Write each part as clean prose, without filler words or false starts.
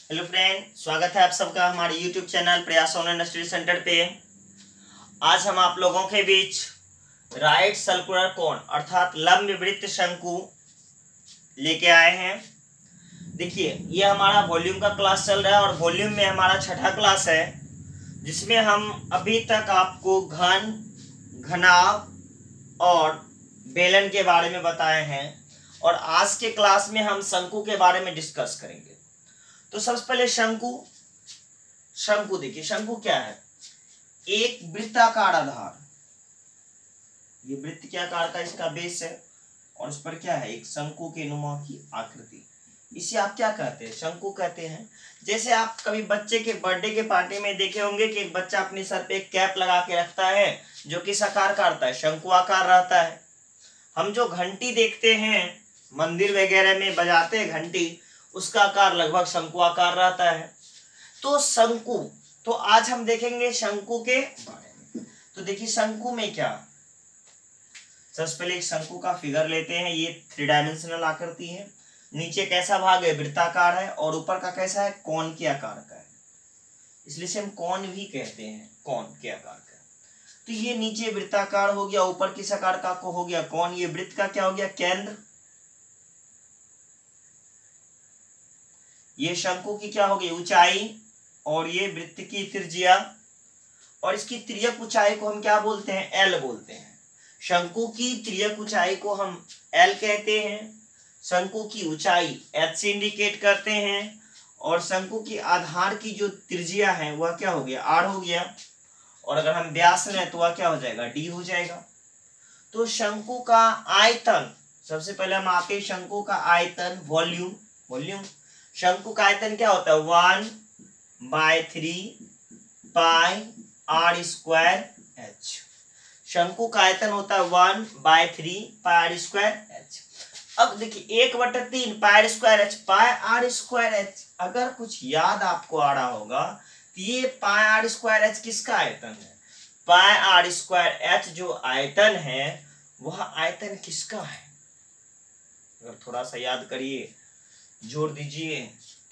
Hello friend, स्वागत है आप सबका हमारे YouTube चैनल प्रयास ऑनलाइन स्टडी सेंटर पे। आज हम आप लोगों के बीच राइट सर्कुलर कोन अर्थात लंब वृत्त शंकु लेके आए हैं। देखिए, ये हमारा वॉल्यूम का क्लास चल रहा है और वॉल्यूम में हमारा छठा क्लास है, जिसमें हम अभी तक आपको घन, घनाभ और बेलन के बारे में बताए हैं और आज के क्लास में हम शंकु के बारे में डिस्कस करेंगे। तो सबसे पहले शंकु देखिए, शंकु क्या है? एक वृत्ताकार आधार। ये वृत्त के आकार का इसका बेस है और उस पर क्या है? एक शंकु के नुमा की आकृति। इसे आप क्या कहते हैं? शंकु कहते हैं। जैसे आप कभी बच्चे के बर्थडे के पार्टी में देखे होंगे कि एक बच्चा अपने सर पे एक कैप लगा के रखता है जो किस आकार का रहता है? शंकु आकार रहता है। हम जो घंटी देखते हैं मंदिर वगैरह में बजाते हैं घंटी, उसका आकार लगभग शंकु आकार रहता है। तो शंकु, तो आज हम देखेंगे शंकु के बारे में। तो देखिए शंकु में क्या, सबसे पहले एक शंकु का फिगर लेते हैं। ये 3 डायमेंशनल आकृति है। नीचे कैसा भाग है? वृत्ताकार है और ऊपर का कैसा है? कोन के आकार का है, इसलिए से हम कोन भी कहते हैं, कोन के आकार का। तो ये नीचे वृत्ताकार हो गया, ऊपर किस आकार का को हो गया? कोन। ये वृत्त का क्या हो गया? केंद्र। ये शंकु की क्या हो गई? ऊंचाई और ये वृत्त की त्रिज्या। और इसकी तिर्यक ऊंचाई को हम क्या बोलते हैं? एल बोलते हैं। शंकु की तिर्यक ऊंचाई को हम एल कहते हैं। शंकु की ऊंचाई एच से इंडिकेट करते हैं और शंकु की आधार की जो त्रिज्या है वह क्या हो गया? आर हो गया। और अगर हम व्यास लें तो वह क्या हो जाएगा? डी हो जाएगा। तो शंकु का आयतन, सबसे पहले हम आते हैं शंकु का आयतन, वॉल्यूम। शंकु का आयतन क्या होता है? 1/3 पाई आर स्क्वायर एच। शंकु का आयतन होता है 1/3 पाई आर स्क्वायर एच। अब देखिए 1/3 pi r square h, pi r square h. अगर कुछ याद आपको आ रहा होगा तो ये पाई आर स्क्वायर एच किसका आयतन है? पाई आर स्क्वायर एच जो आयतन है वह आयतन किसका है? अगर थोड़ा सा याद करिए, जोड़ दीजिए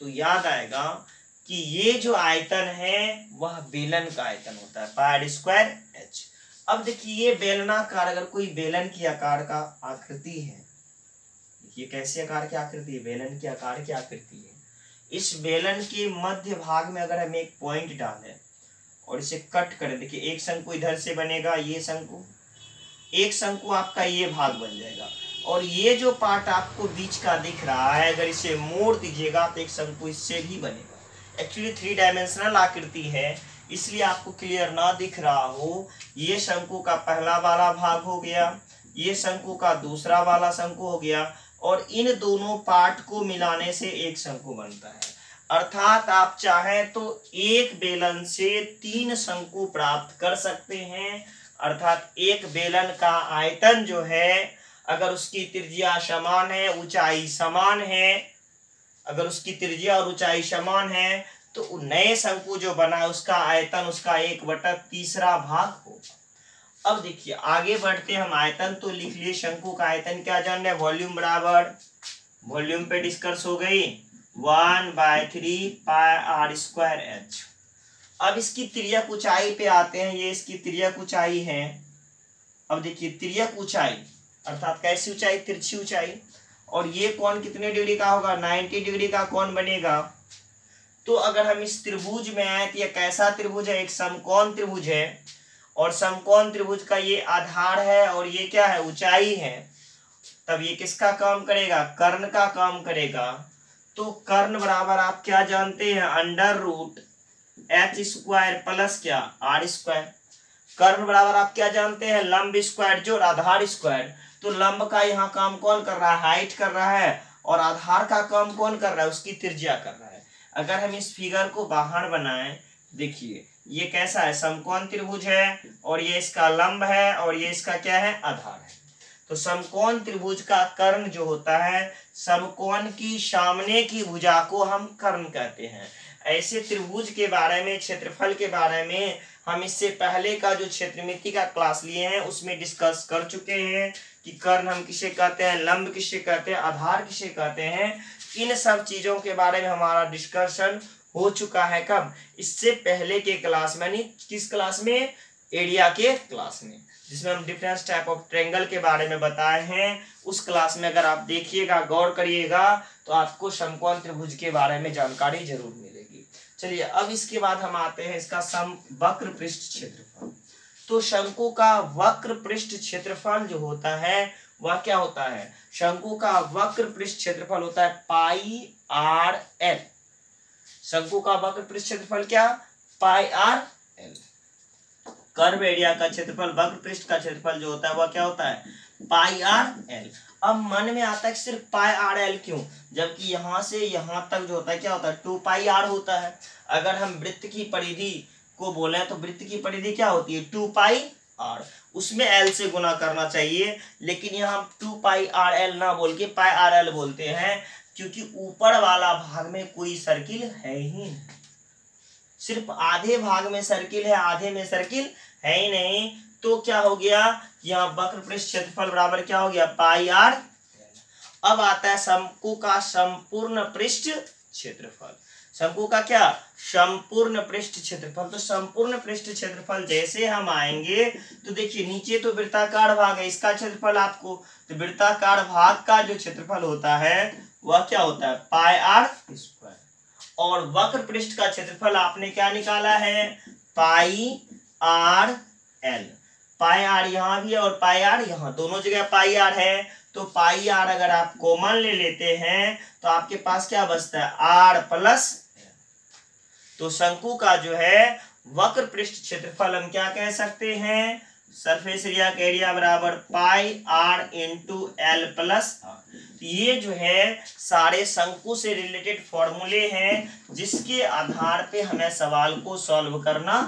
तो याद आएगा कि ये जो आयतन है वह बेलन का आयतन होता है, पाई आर स्क्वायर एच। अब देखिए ये बेलनाकार, अगर कोई बेलन की आकार का आकृति है, ये कैसे आकार की आकृति है? बेलन के आकार की आकृति है। इस बेलन के मध्य भाग में अगर हम एक पॉइंट डालें और इसे कट करें, देखिए एक शंकु इधर से बनेगा, ये शंकु, एक शंकु आपका ये भाग बन जाएगा और ये जो पार्ट आपको बीच का दिख रहा है अगर इसे मोड़ दीजिएगा तो एक शंकु इससे भी बनेगा। एक्चुअली 3 डायमेंशनल आकृति है, इसलिए आपको क्लियर ना दिख रहा हो। ये शंकु का पहला वाला भाग हो गया, ये शंकु का दूसरा वाला शंकु हो गया और इन दोनों पार्ट को मिलाने से एक शंकु बनता है। अर्थात आप चाहें तो एक बेलन से 3 शंकु प्राप्त कर सकते हैं। अर्थात एक बेलन का आयतन जो है, अगर उसकी त्रिज्या समान है, ऊंचाई समान है, अगर उसकी त्रिज्या और ऊंचाई समान है तो नए शंकु जो बना है उसका आयतन उसका 1/3 भाग होगा। अब देखिए आगे बढ़ते हम, आयतन तो लिख लिए, शंकु का आयतन क्या जान रहे? वॉल्यूम बराबर, वॉल्यूम पे डिस्कस हो गई 1/3 पाई आर स्क्वायर एच। अब इसकी तिर्यक ऊंचाई पे आते हैं, ये इसकी तिर्यक ऊंचाई है। अब देखिए तिर्यक ऊंचाई अर्थात कैसी ऊंचाई? तिरछी ऊंचाई। और ये कोण कितने डिग्री का होगा? 90 डिग्री का कोण बनेगा। तो अगर हम इस त्रिभुज में आए तो ये कैसा त्रिभुज है? एक समकोण त्रिभुज है और समकोण त्रिभुज का ये आधार है और ये क्या है? ऊंचाई है। तब ये किसका काम करेगा? कर्ण का काम करेगा। तो कर्ण बराबर आप क्या जानते हैं? √h² प्लस क्या? r²। कर्ण बराबर आप क्या जानते हैं? लंब स्क्वायर जोड़ आधार स्क्वायर। तो लंब का यहाँ काम कौन कर रहा है? हाइट कर रहा है और आधार का काम कौन कर रहा है? उसकी त्रिज्या कर रहा है। अगर हम इस फिगर को बाहर बनाएं, देखिए ये कैसा है? समकोण त्रिभुज है और ये इसका लंब है और ये इसका क्या है? आधार है। तो समकोण त्रिभुज का कर्ण जो होता है, समकोण की सामने की भुजा को हम कर्ण कहते हैं। ऐसे त्रिभुज के बारे में, क्षेत्रफल के बारे में हम इससे पहले का जो क्षेत्रमिति का क्लास लिए हैं उसमें डिस्कस कर चुके हैं कि कर्ण हम किसे कहते हैं, लंब किसे कहते हैं, आधार किसे कहते हैं। इन सब चीजों के बारे में हमारा डिस्कशन हो चुका है। कब? इससे पहले के क्लास में, यानी किस क्लास में? एरिया के क्लास में, जिसमें हम डिफरेंस टाइप ऑफ ट्रायंगल के बारे में बताए हैं। उस क्लास में अगर आप देखिएगा, गौर करिएगा, तो आपको समकोण त्रिभुज के बारे में जानकारी जरूर मिलेगी। चलिए अब इसके बाद हम आते हैं इसका वक्र पृष्ठ क्षेत्रफल। तो शंकु का वक्र पृष्ठ क्षेत्रफल जो होता है वह क्या होता है? शंकु का वक्र पृष्ठ क्षेत्रफल होता है पाई आर एल। शंकु का वक्र पृष्ठ क्षेत्रफल क्या? पाई आर एल। कर्व एरिया का क्षेत्रफल, वक्र पृष्ठ का क्षेत्रफल जो होता है वह क्या होता है? पाई आर एल। अब मन में आता है सिर्फ पाई आर एल क्यों, जबकि यहां से यहां तक जो होता है क्या होता है? 2 पाई आर होता है। अगर हम वृत्त की परिधि को बोले तो वृत्त की परिधि क्या होती है? 2 पाई आर, उसमें एल से गुना करना चाहिए, लेकिन यहाँ 2 पाई आर एल ना बोल के पाई आर एल बोलते हैं, क्योंकि ऊपर वाला भाग में कोई सर्किल है ही नहीं। सिर्फ आधे भाग में सर्किल है, आधे में सर्किल है ही नहीं। तो क्या हो गया? यहाँ वक्र पृष्ठ क्षेत्रफल बराबर क्या हो गया? पाई आर। अब आता है शंकु का संपूर्ण पृष्ठ क्षेत्रफल। शंकु का क्या? संपूर्ण पृष्ठ क्षेत्रफल। तो संपूर्ण पृष्ठ क्षेत्रफल जैसे हम आएंगे तो देखिए नीचे तो वृत्ताकार भाग है, इसका क्षेत्रफल आपको, तो वृत्ताकार भाग का जो क्षेत्रफल होता है वह क्या होता है? पाई आर स्क्वायर। और वक्र पृष्ठ का क्षेत्रफल आपने क्या निकाला है? पाई आर एल। पाई आर यहाँ भी है और पाई आर यहाँ, दोनों जगह पाई आर है। तो पाई आर अगर आप कॉमन ले लेते हैं तो आपके पास क्या बचता है? R plus. तो शंकु का जो है वक्र पृष्ठ क्षेत्रफल हम क्या कह सकते हैं? सरफेस एरिया का एरिया बराबर pi r into l plus r. ये जो है सारे शंकु से रिलेटेड फॉर्मूले हैं जिसके आधार पे हमें सवाल को सॉल्व करना।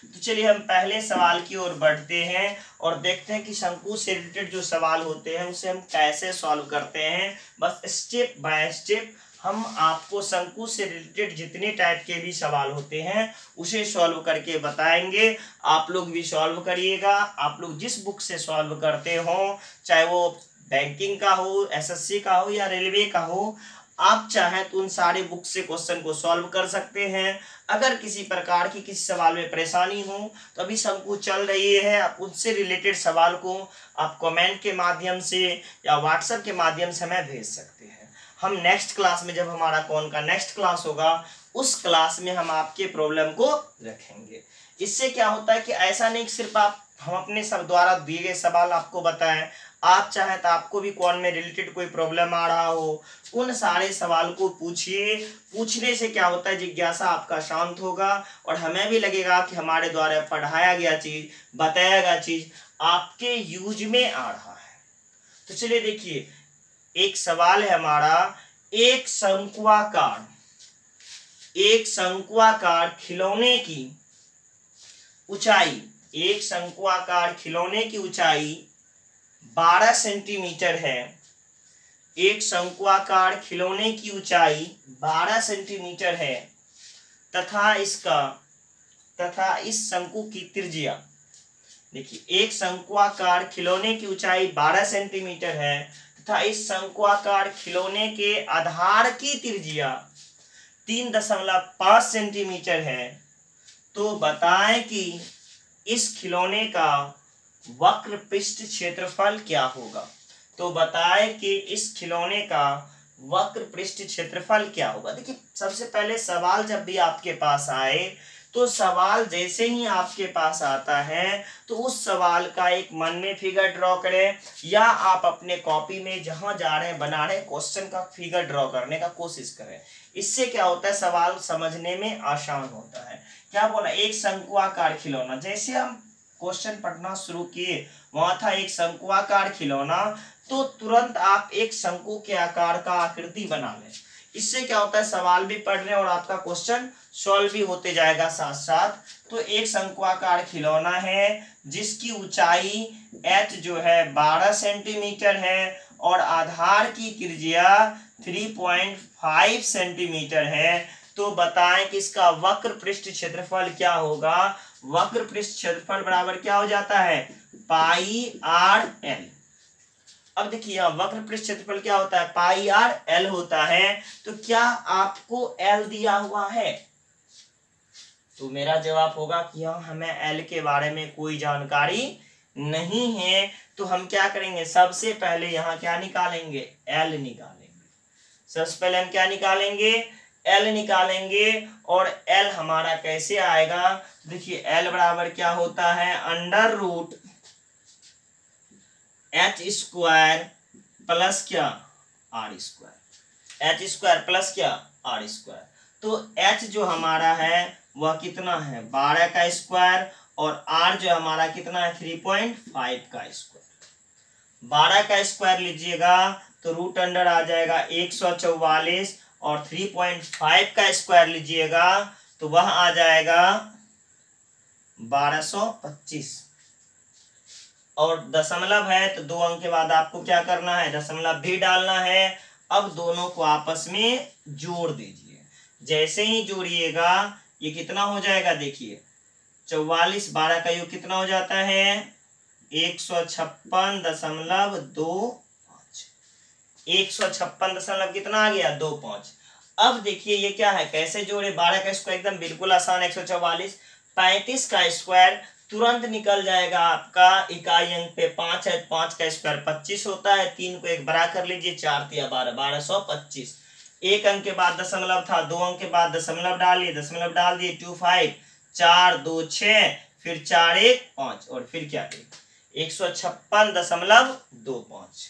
तो चलिए हम पहले सवाल की ओर बढ़ते हैं और देखते हैं कि शंकु से रिलेटेड जो सवाल होते हैं उसे हम कैसे सॉल्व करते हैं। बस स्टेप बाय स्टेप हम आपको शंकु से रिलेटेड जितने टाइप के भी सवाल होते हैं उसे सॉल्व करके बताएंगे। आप लोग भी सॉल्व करिएगा। आप लोग जिस बुक से सॉल्व करते हो, चाहे वो बैंकिंग का हो, एसएससी का हो या रेलवे का हो, आप चाहें तो उन सारे बुक से क्वेश्चन को सॉल्व कर सकते हैं। अगर किसी प्रकार की किसी सवाल में परेशानी हो तो अभी शंकु चल रही है, आप उससे रिलेटेड सवाल को आप कमेंट के माध्यम से या व्हाट्सएप के माध्यम से हमें भेज सकते हैं। हम नेक्स्ट क्लास में, जब हमारा कौन का नेक्स्ट क्लास होगा, उस क्लास में हम आपके प्रॉब्लम को रखेंगे। इससे क्या होता है कि ऐसा नहीं कि सिर्फ हम अपने सब द्वारा दिए गए सवाल आपको बताएं, आप चाहें तो आपको भी कौन में रिलेटेड कोई प्रॉब्लम आ रहा हो, उन सारे सवाल को पूछिए। पूछने से क्या होता है, जिज्ञासा आपका शांत होगा और हमें भी लगेगा कि हमारे द्वारा पढ़ाया गया चीज, बताया गया चीज आपके यूज में आ रहा है। तो चलिए देखिए, एक सवाल है हमारा, एक शंक्वाकार खिलौने की ऊंचाई, एक शंक्वाकार खिलौने की ऊंचाई 12 सेंटीमीटर है। एक शंक्वाकार खिलौने की ऊंचाई 12 सेंटीमीटर है तथा इस शंकु की त्रिज्या, देखिए एक शंक्वाकार खिलौने की ऊंचाई 12 सेंटीमीटर है तथा इस शंक्वाकार खिलौने के आधार की त्रिज्या 3.5 सेंटीमीटर है। तो बताएं कि इस खिलौने का वक्र पृष्ठ क्षेत्रफल क्या होगा। तो बताएं कि इस खिलौने का वक्र पृष्ठ क्षेत्रफल क्या होगा। देखिए सबसे पहले सवाल जब भी आपके पास आए तो सवाल जैसे ही आपके पास आता है तो उस सवाल का एक मन में फिगर ड्रॉ करें या आप अपने कॉपी में जहां जा रहे हैं बना रहे हैं क्वेश्चन का फिगर ड्रॉ करने का कोशिश करें। इससे क्या होता है, सवाल समझने में आसान होता है। क्या बोला? एक शंक्वाकार खिलौना। जैसे हम क्वेश्चन पढ़ना शुरू किए वहां था एक शंक्वाकार खिलौना, तो तुरंत आप एक शंकु के आकार का आकृति बना लें। इससे क्या होता है, सवाल भी पढ़ रहे हैं और आपका क्वेश्चन सॉल्व भी होते जाएगा साथ साथ। तो एक शंक्वाकार खिलौना है जिसकी ऊंचाई h जो है 12 सेंटीमीटर है और आधार की त्रिज्या 3.5 सेंटीमीटर है। तो बताएं कि इसका वक्र पृष्ठ क्षेत्रफल क्या होगा। वक्र पृष्ठ क्षेत्रफल बराबर क्या हो जाता है, पाई आर एल। अब देखिए यहाँ वक्र पृष्ठ क्षेत्रफल क्या होता है, पाई आर एल होता है। तो क्या आपको एल दिया हुआ है, तो मेरा जवाब होगा कि हाँ हमें एल के बारे में कोई जानकारी नहीं है। तो हम क्या करेंगे, सबसे पहले यहाँ क्या निकालेंगे, एल निकालेंगे। सबसे पहले हम क्या निकालेंगे, एल निकालेंगे। और एल हमारा कैसे आएगा, देखिए एल बराबर क्या होता है, under root h square plus क्या, are square. H square plus क्या, आर स्क्वायर। तो एच जो हमारा है वह कितना है, 12 का स्क्वायर, और आर जो हमारा कितना है, 3.5 का स्क्वायर। 12 का स्क्वायर लीजिएगा तो रूट अंडर आ जाएगा 144, और 3.5 का स्क्वायर लीजिएगा तो वह आ जाएगा 1225। और दशमलव है तो 2 अंक के बाद आपको क्या करना है, दशमलव भी डालना है। अब दोनों को आपस में जोड़ दीजिए। जैसे ही जोड़िएगा ये कितना हो जाएगा, देखिए 44, 12 का योग कितना हो जाता है, 156.25। 156 कितना आ गया, 25। अब देखिए ये क्या है, कैसे जोड़े, 12 का स्क्वायर एकदम बिल्कुल आसान, 144। 35 का स्क्वायर तुरंत निकल जाएगा आपका, इकाई अंक पे 5 है, 5 का स्क्वायर 25 होता है। 3 को एक बड़ा कर लीजिए, 4 तिया 12, 1225। एक अंक के बाद दशमलव था, 2 अंक के बाद दशमलव डालिए, दशमलव डाल दिए, 25, 4 2 6, फिर 4 1 5, और फिर क्या 156.25।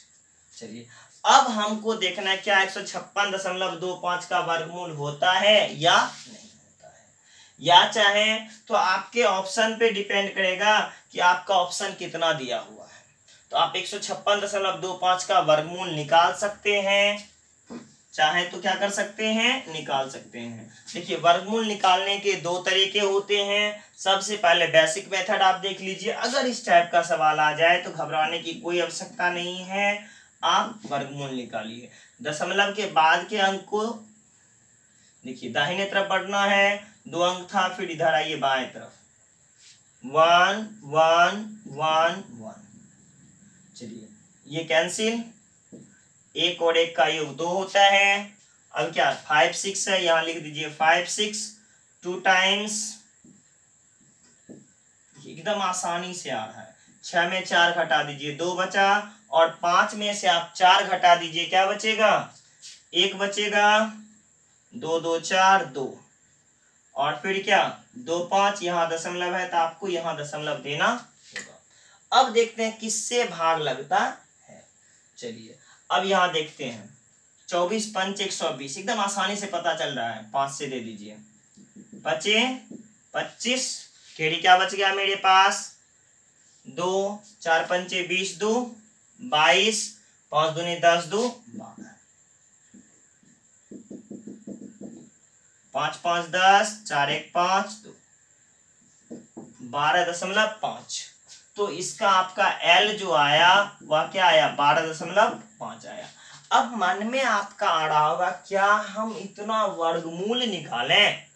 चलिए अब हमको देखना है क्या 156.25 का वर्गमूल होता है या नहीं होता है, या चाहे तो आपके ऑप्शन पे डिपेंड करेगा कि आपका ऑप्शन कितना दिया हुआ है। तो आप 156.25 का वर्गमूल निकाल सकते हैं, चाहे तो क्या कर सकते हैं, निकाल सकते हैं। देखिए वर्गमूल निकालने के 2 तरीके होते हैं। सबसे पहले बेसिक मेथड आप देख लीजिए। अगर इस टाइप का सवाल आ जाए तो घबराने की कोई आवश्यकता नहीं है, आप वर्गमूल निकालिए। दशमलव के बाद के अंक को देखिए दाहिने तरफ बढ़ना है, 2 अंक था, फिर इधर आइए बाएं तरफ, 1 1 1 1। चलिए ये कैंसिल, 1 और 1 का योग 2 होता है। अब क्या 5 6 है, यहां लिख दीजिए 5 6, 2 टाइम्स, एकदम आसानी से आ रहा है। 6 में 4 घटा दीजिए, 2 बचा, और 5 में से आप 4 घटा दीजिए, क्या बचेगा, 1 बचेगा, 2 2 4 2, और फिर क्या 2 5, यहाँ दशमलव है तो आपको यहाँ दशमलव देना होगा। अब देखते हैं किससे भाग लगता है। चलिए अब यहाँ देखते हैं, 24 पंच 120, एकदम आसानी से पता चल रहा है, 5 से दे दीजिए, बचे 25, केड़ी क्या बच गया मेरे पास, 2, 4 पंचे 20, 2 22, 5 दूनी 10, 2 12, 5 5 10, 4 1 5, 2 12.5। तो इसका आपका L जो आया वह क्या आया, 12.5 आया। अब मन में आपका आ रहा होगा क्या हम इतना वर्गमूल निकालें,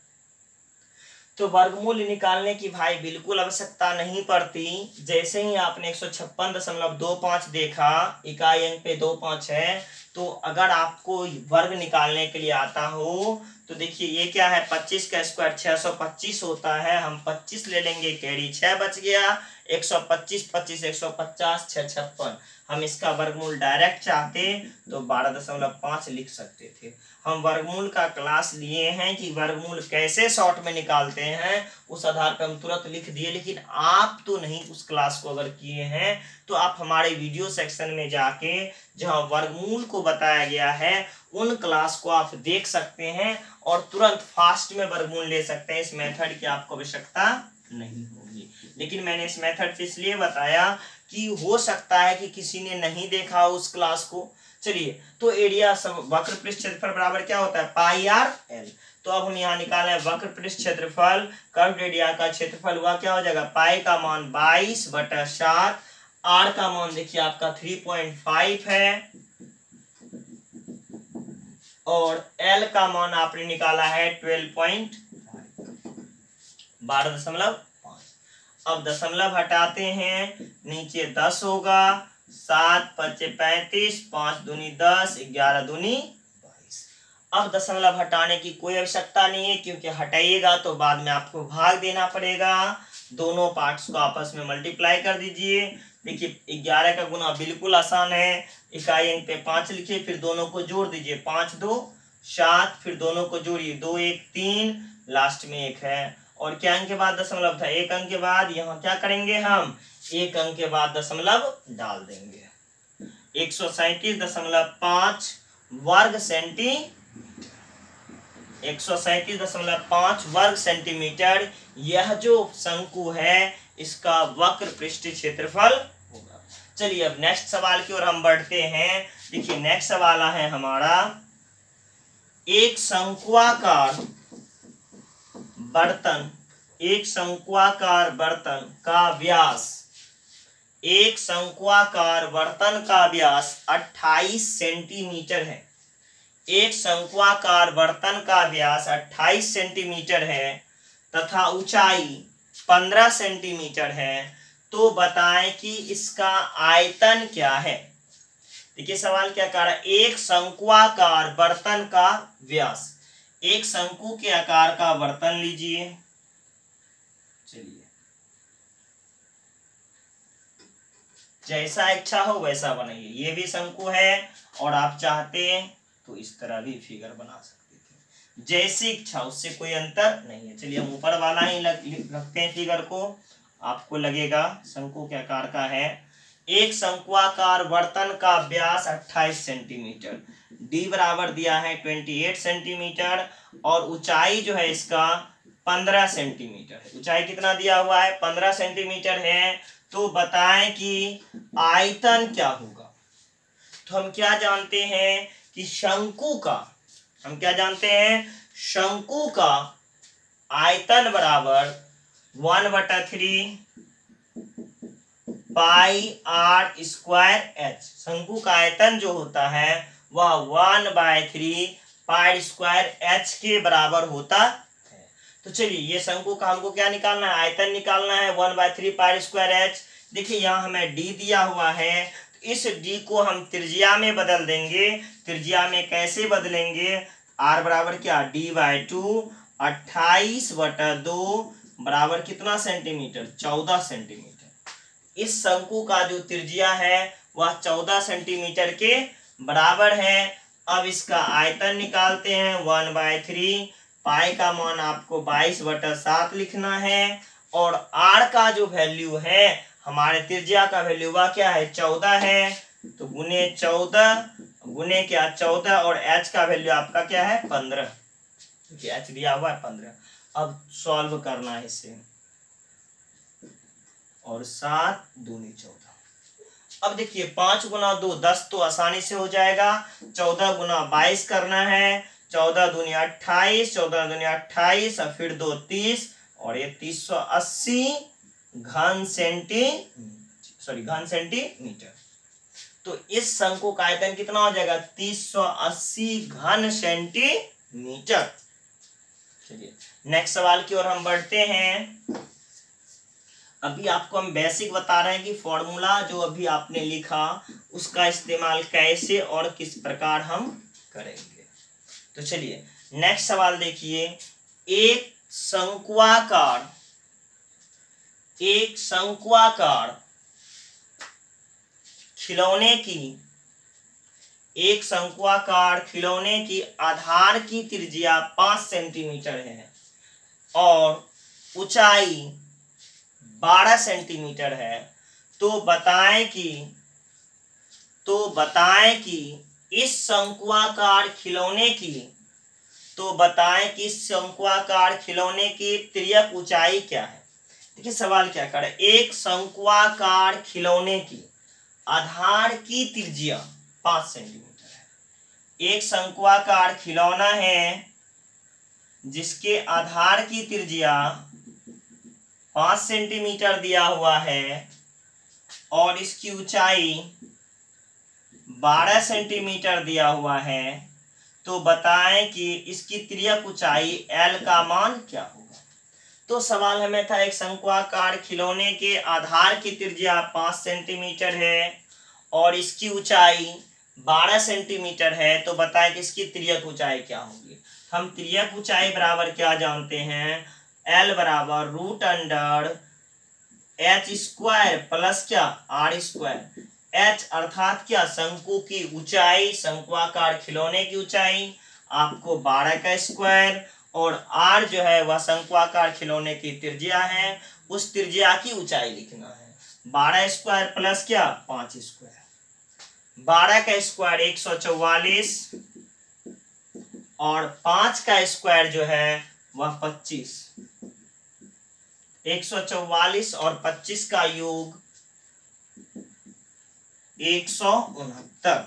तो वर्गमूल निकालने की भाई बिल्कुल आवश्यकता नहीं पड़ती। जैसे ही आपने 156.25 देखा, इकाई अंक पे 25 है, तो अगर आपको वर्ग निकालने के लिए आता हो तो देखिए ये क्या है, 25 का स्क्वायर 625 होता है, हम 25 ले लेंगे, कैरी 6 बच गया, 125 25 150 6 56। हम इसका वर्गमूल डायरेक्ट चाहते तो 12.5 लिख सकते थे। हम वर्गमूल का क्लास लिए हैं कि वर्गमूल कैसे शॉर्ट में निकालते हैं, उस आधार पर हम तुरंत लिख दिए। लेकिन आप तो नहीं उस क्लास को अगर किए हैं तो आप हमारे वीडियो सेक्शन में जाके जहां वर्गमूल को बताया गया है उन क्लास को आप देख सकते हैं और तुरंत फास्ट में वर्गमूल ले सकते हैं। इस मेथड की आपको आवश्यकता नहीं होगी। लेकिन मैंने इस मेथड से इसलिए बताया कि हो सकता है कि किसी ने नहीं देखा उस क्लास को। चलिए तो एरिया वक्र पृष्ठ क्षेत्रफल बराबर क्या होता है, पाई आर एल। तो अब हम यहाँ निकालें वक्र पृष्ठ क्षेत्रफल, कर्व एरिया का क्षेत्रफल हुआ क्या हो जाएगा, पाई का मान 22/7, आर का मान देखिए आपका 3.5 है, और L का मान आपने निकाला है 12.5, 12.5। अब दशमलव हटाते हैं, नीचे 10 होगा, 7 5 35, 5 दूनी 10, 11 दूनी 22। अब दशमलव हटाने की कोई आवश्यकता नहीं है, क्योंकि हटाइएगा तो बाद में आपको भाग देना पड़ेगा। दोनों पार्ट्स को आपस में मल्टीप्लाई कर दीजिए। देखिए 11 का गुना बिल्कुल आसान है, इकाई अंक पे 5 लिखिए, फिर दोनों को जोड़ दीजिए, 5 2 7, फिर दोनों को जोड़िए, 2 1 3, लास्ट में 1 है। और क्या अंक के बाद दशमलव था? 1 अंक के बाद। यहाँ क्या करेंगे हम? 1 अंक के बाद दशमलव डाल देंगे। 137.5 वर्ग सेंटीमीटर, 137.5 वर्ग सेंटीमीटर यह जो शंकु है इसका वक्र पृष्ठ क्षेत्रफल होगा। चलिए अब नेक्स्ट सवाल की ओर हम बढ़ते हैं। देखिए नेक्स्ट सवाल है हमारा, एक शंक्वाकार बर्तन, एक शंक्वाकार बर्तन का व्यास, एक शंक्वाकार बर्तन का व्यास 28 सेंटीमीटर है। एक शंक्वाकार बर्तन का व्यास 28 सेंटीमीटर है तथा ऊंचाई 15 सेंटीमीटर है, तो बताएं कि इसका आयतन क्या है। देखिए सवाल क्या कह रहा है, एक शंक्वाकार बर्तन का व्यास, एक शंकु के आकार का बर्तन लीजिए। चलिए जैसा इच्छा हो वैसा बनाइए, ये भी शंकु है और आप चाहते हैं तो इस तरह भी फिगर बना सकते थे, जैसी इच्छा, उससे कोई अंतर नहीं है। चलिए हम ऊपर वाला ही रखते हैं फिगर को, आपको लगेगा शंकु के आकार का है। एक शंक्वाकार बर्तन का व्यास 28 सेंटीमीटर, डी बराबर दिया है 28 सेंटीमीटर और ऊंचाई जो है इसका 15 सेंटीमीटर है। ऊंचाई कितना दिया हुआ है? 15 सेंटीमीटर है। तो बताएं कि आयतन क्या होगा। तो हम क्या जानते हैं कि शंकु का, हम क्या जानते हैं, शंकु का आयतन बराबर 1/3 पाई आर स्क्वायर एच। शंकु का आयतन जो होता है वह 1/3 पाई स्क्वायर एच के बराबर होता है। तो चलिए ये शंकु का हमको क्या निकालना है? आयतन निकालना है, 1/3 पाई स्क्वायर एच। देखिए यहाँ हमें डी दिया हुआ है, तो इस डी को हम त्रिज्या में बदल देंगे। त्रिज्या में कैसे बदलेंगे? आर बराबर क्या? D/2, 28/2 बराबर कितना सेंटीमीटर? 14 सेंटीमीटर। इस शंकु का जो त्रिज्या है वह 14 सेंटीमीटर के बराबर है। अब इसका आयतन निकालते हैं, 1/3 पाई का मान आपको 22/7 लिखना है और आर का जो वैल्यू है, हमारे त्रिज्या का वैल्यू वह क्या है? 14 है। तो गुने 14 गुने क्या? 14 और एच का वैल्यू आपका क्या है? 15, क्योंकि एच दिया हुआ है 15। अब सॉल्व करना है इसे, और 7 दूनी 14। अब देखिए 5 गुना 2 10 तो आसानी से हो जाएगा। 14 गुना 22 करना है, 14 दूनी 28, 14 दूनी 28 और फिर 2 30 और ये 380 घन सेंटीमीटर। तो इस शंकु का आयतन कितना हो जाएगा? 380 घन सेंटीमीटर। चलिए नेक्स्ट सवाल की ओर हम बढ़ते हैं। अभी आपको हम बेसिक बता रहे हैं कि फॉर्मूला जो अभी आपने लिखा उसका इस्तेमाल कैसे और किस प्रकार हम करेंगे। तो चलिए नेक्स्ट सवाल देखिए, एक शंक्वाकार खिलौने की आधार की त्रिज्या 5 सेंटीमीटर है और ऊंचाई 12 सेंटीमीटर है, तो बताएं कि इस शंक्वाकार खिलौने की तिर्यक ऊंचाई क्या है। देखिए सवाल क्या कर रहा है, एक शंक्वाकार खिलौने की आधार की त्रिज्या 5 सेंटीमीटर है। एक शंक्वाकार खिलौना है जिसके आधार की त्रिज्या 5 सेंटीमीटर दिया हुआ है और इसकी ऊंचाई 12 सेंटीमीटर दिया हुआ है। तो बताएं कि इसकी तिर्यक ऊंचाई L का मान क्या होगा। तो सवाल हमें था एक शंक्वाकार खिलौने के आधार की त्रिज्या 5 सेंटीमीटर है और इसकी ऊंचाई 12 सेंटीमीटर है, तो बताएं कि इसकी तिर्यक ऊंचाई क्या होगी। हम तिर्यक ऊंचाई बराबर क्या जानते हैं, L बराबर root under H square plus क्या आर स्क्वायर। एच अर्थात क्या, शंकु की ऊंचाई, शंक्वाकार खिलौने की ऊंचाई आपको 12 का स्क्वायर, और आर जो है वह शंक्वाकार खिलौने की त्रिज्या है, उस त्रिज्या की ऊंचाई लिखना है। 12 स्क्वायर प्लस क्या 5 स्क्वायर, 12 का स्क्वायर 144 और 5 का स्क्वायर जो है वह 25। 144 और 25 का योग 169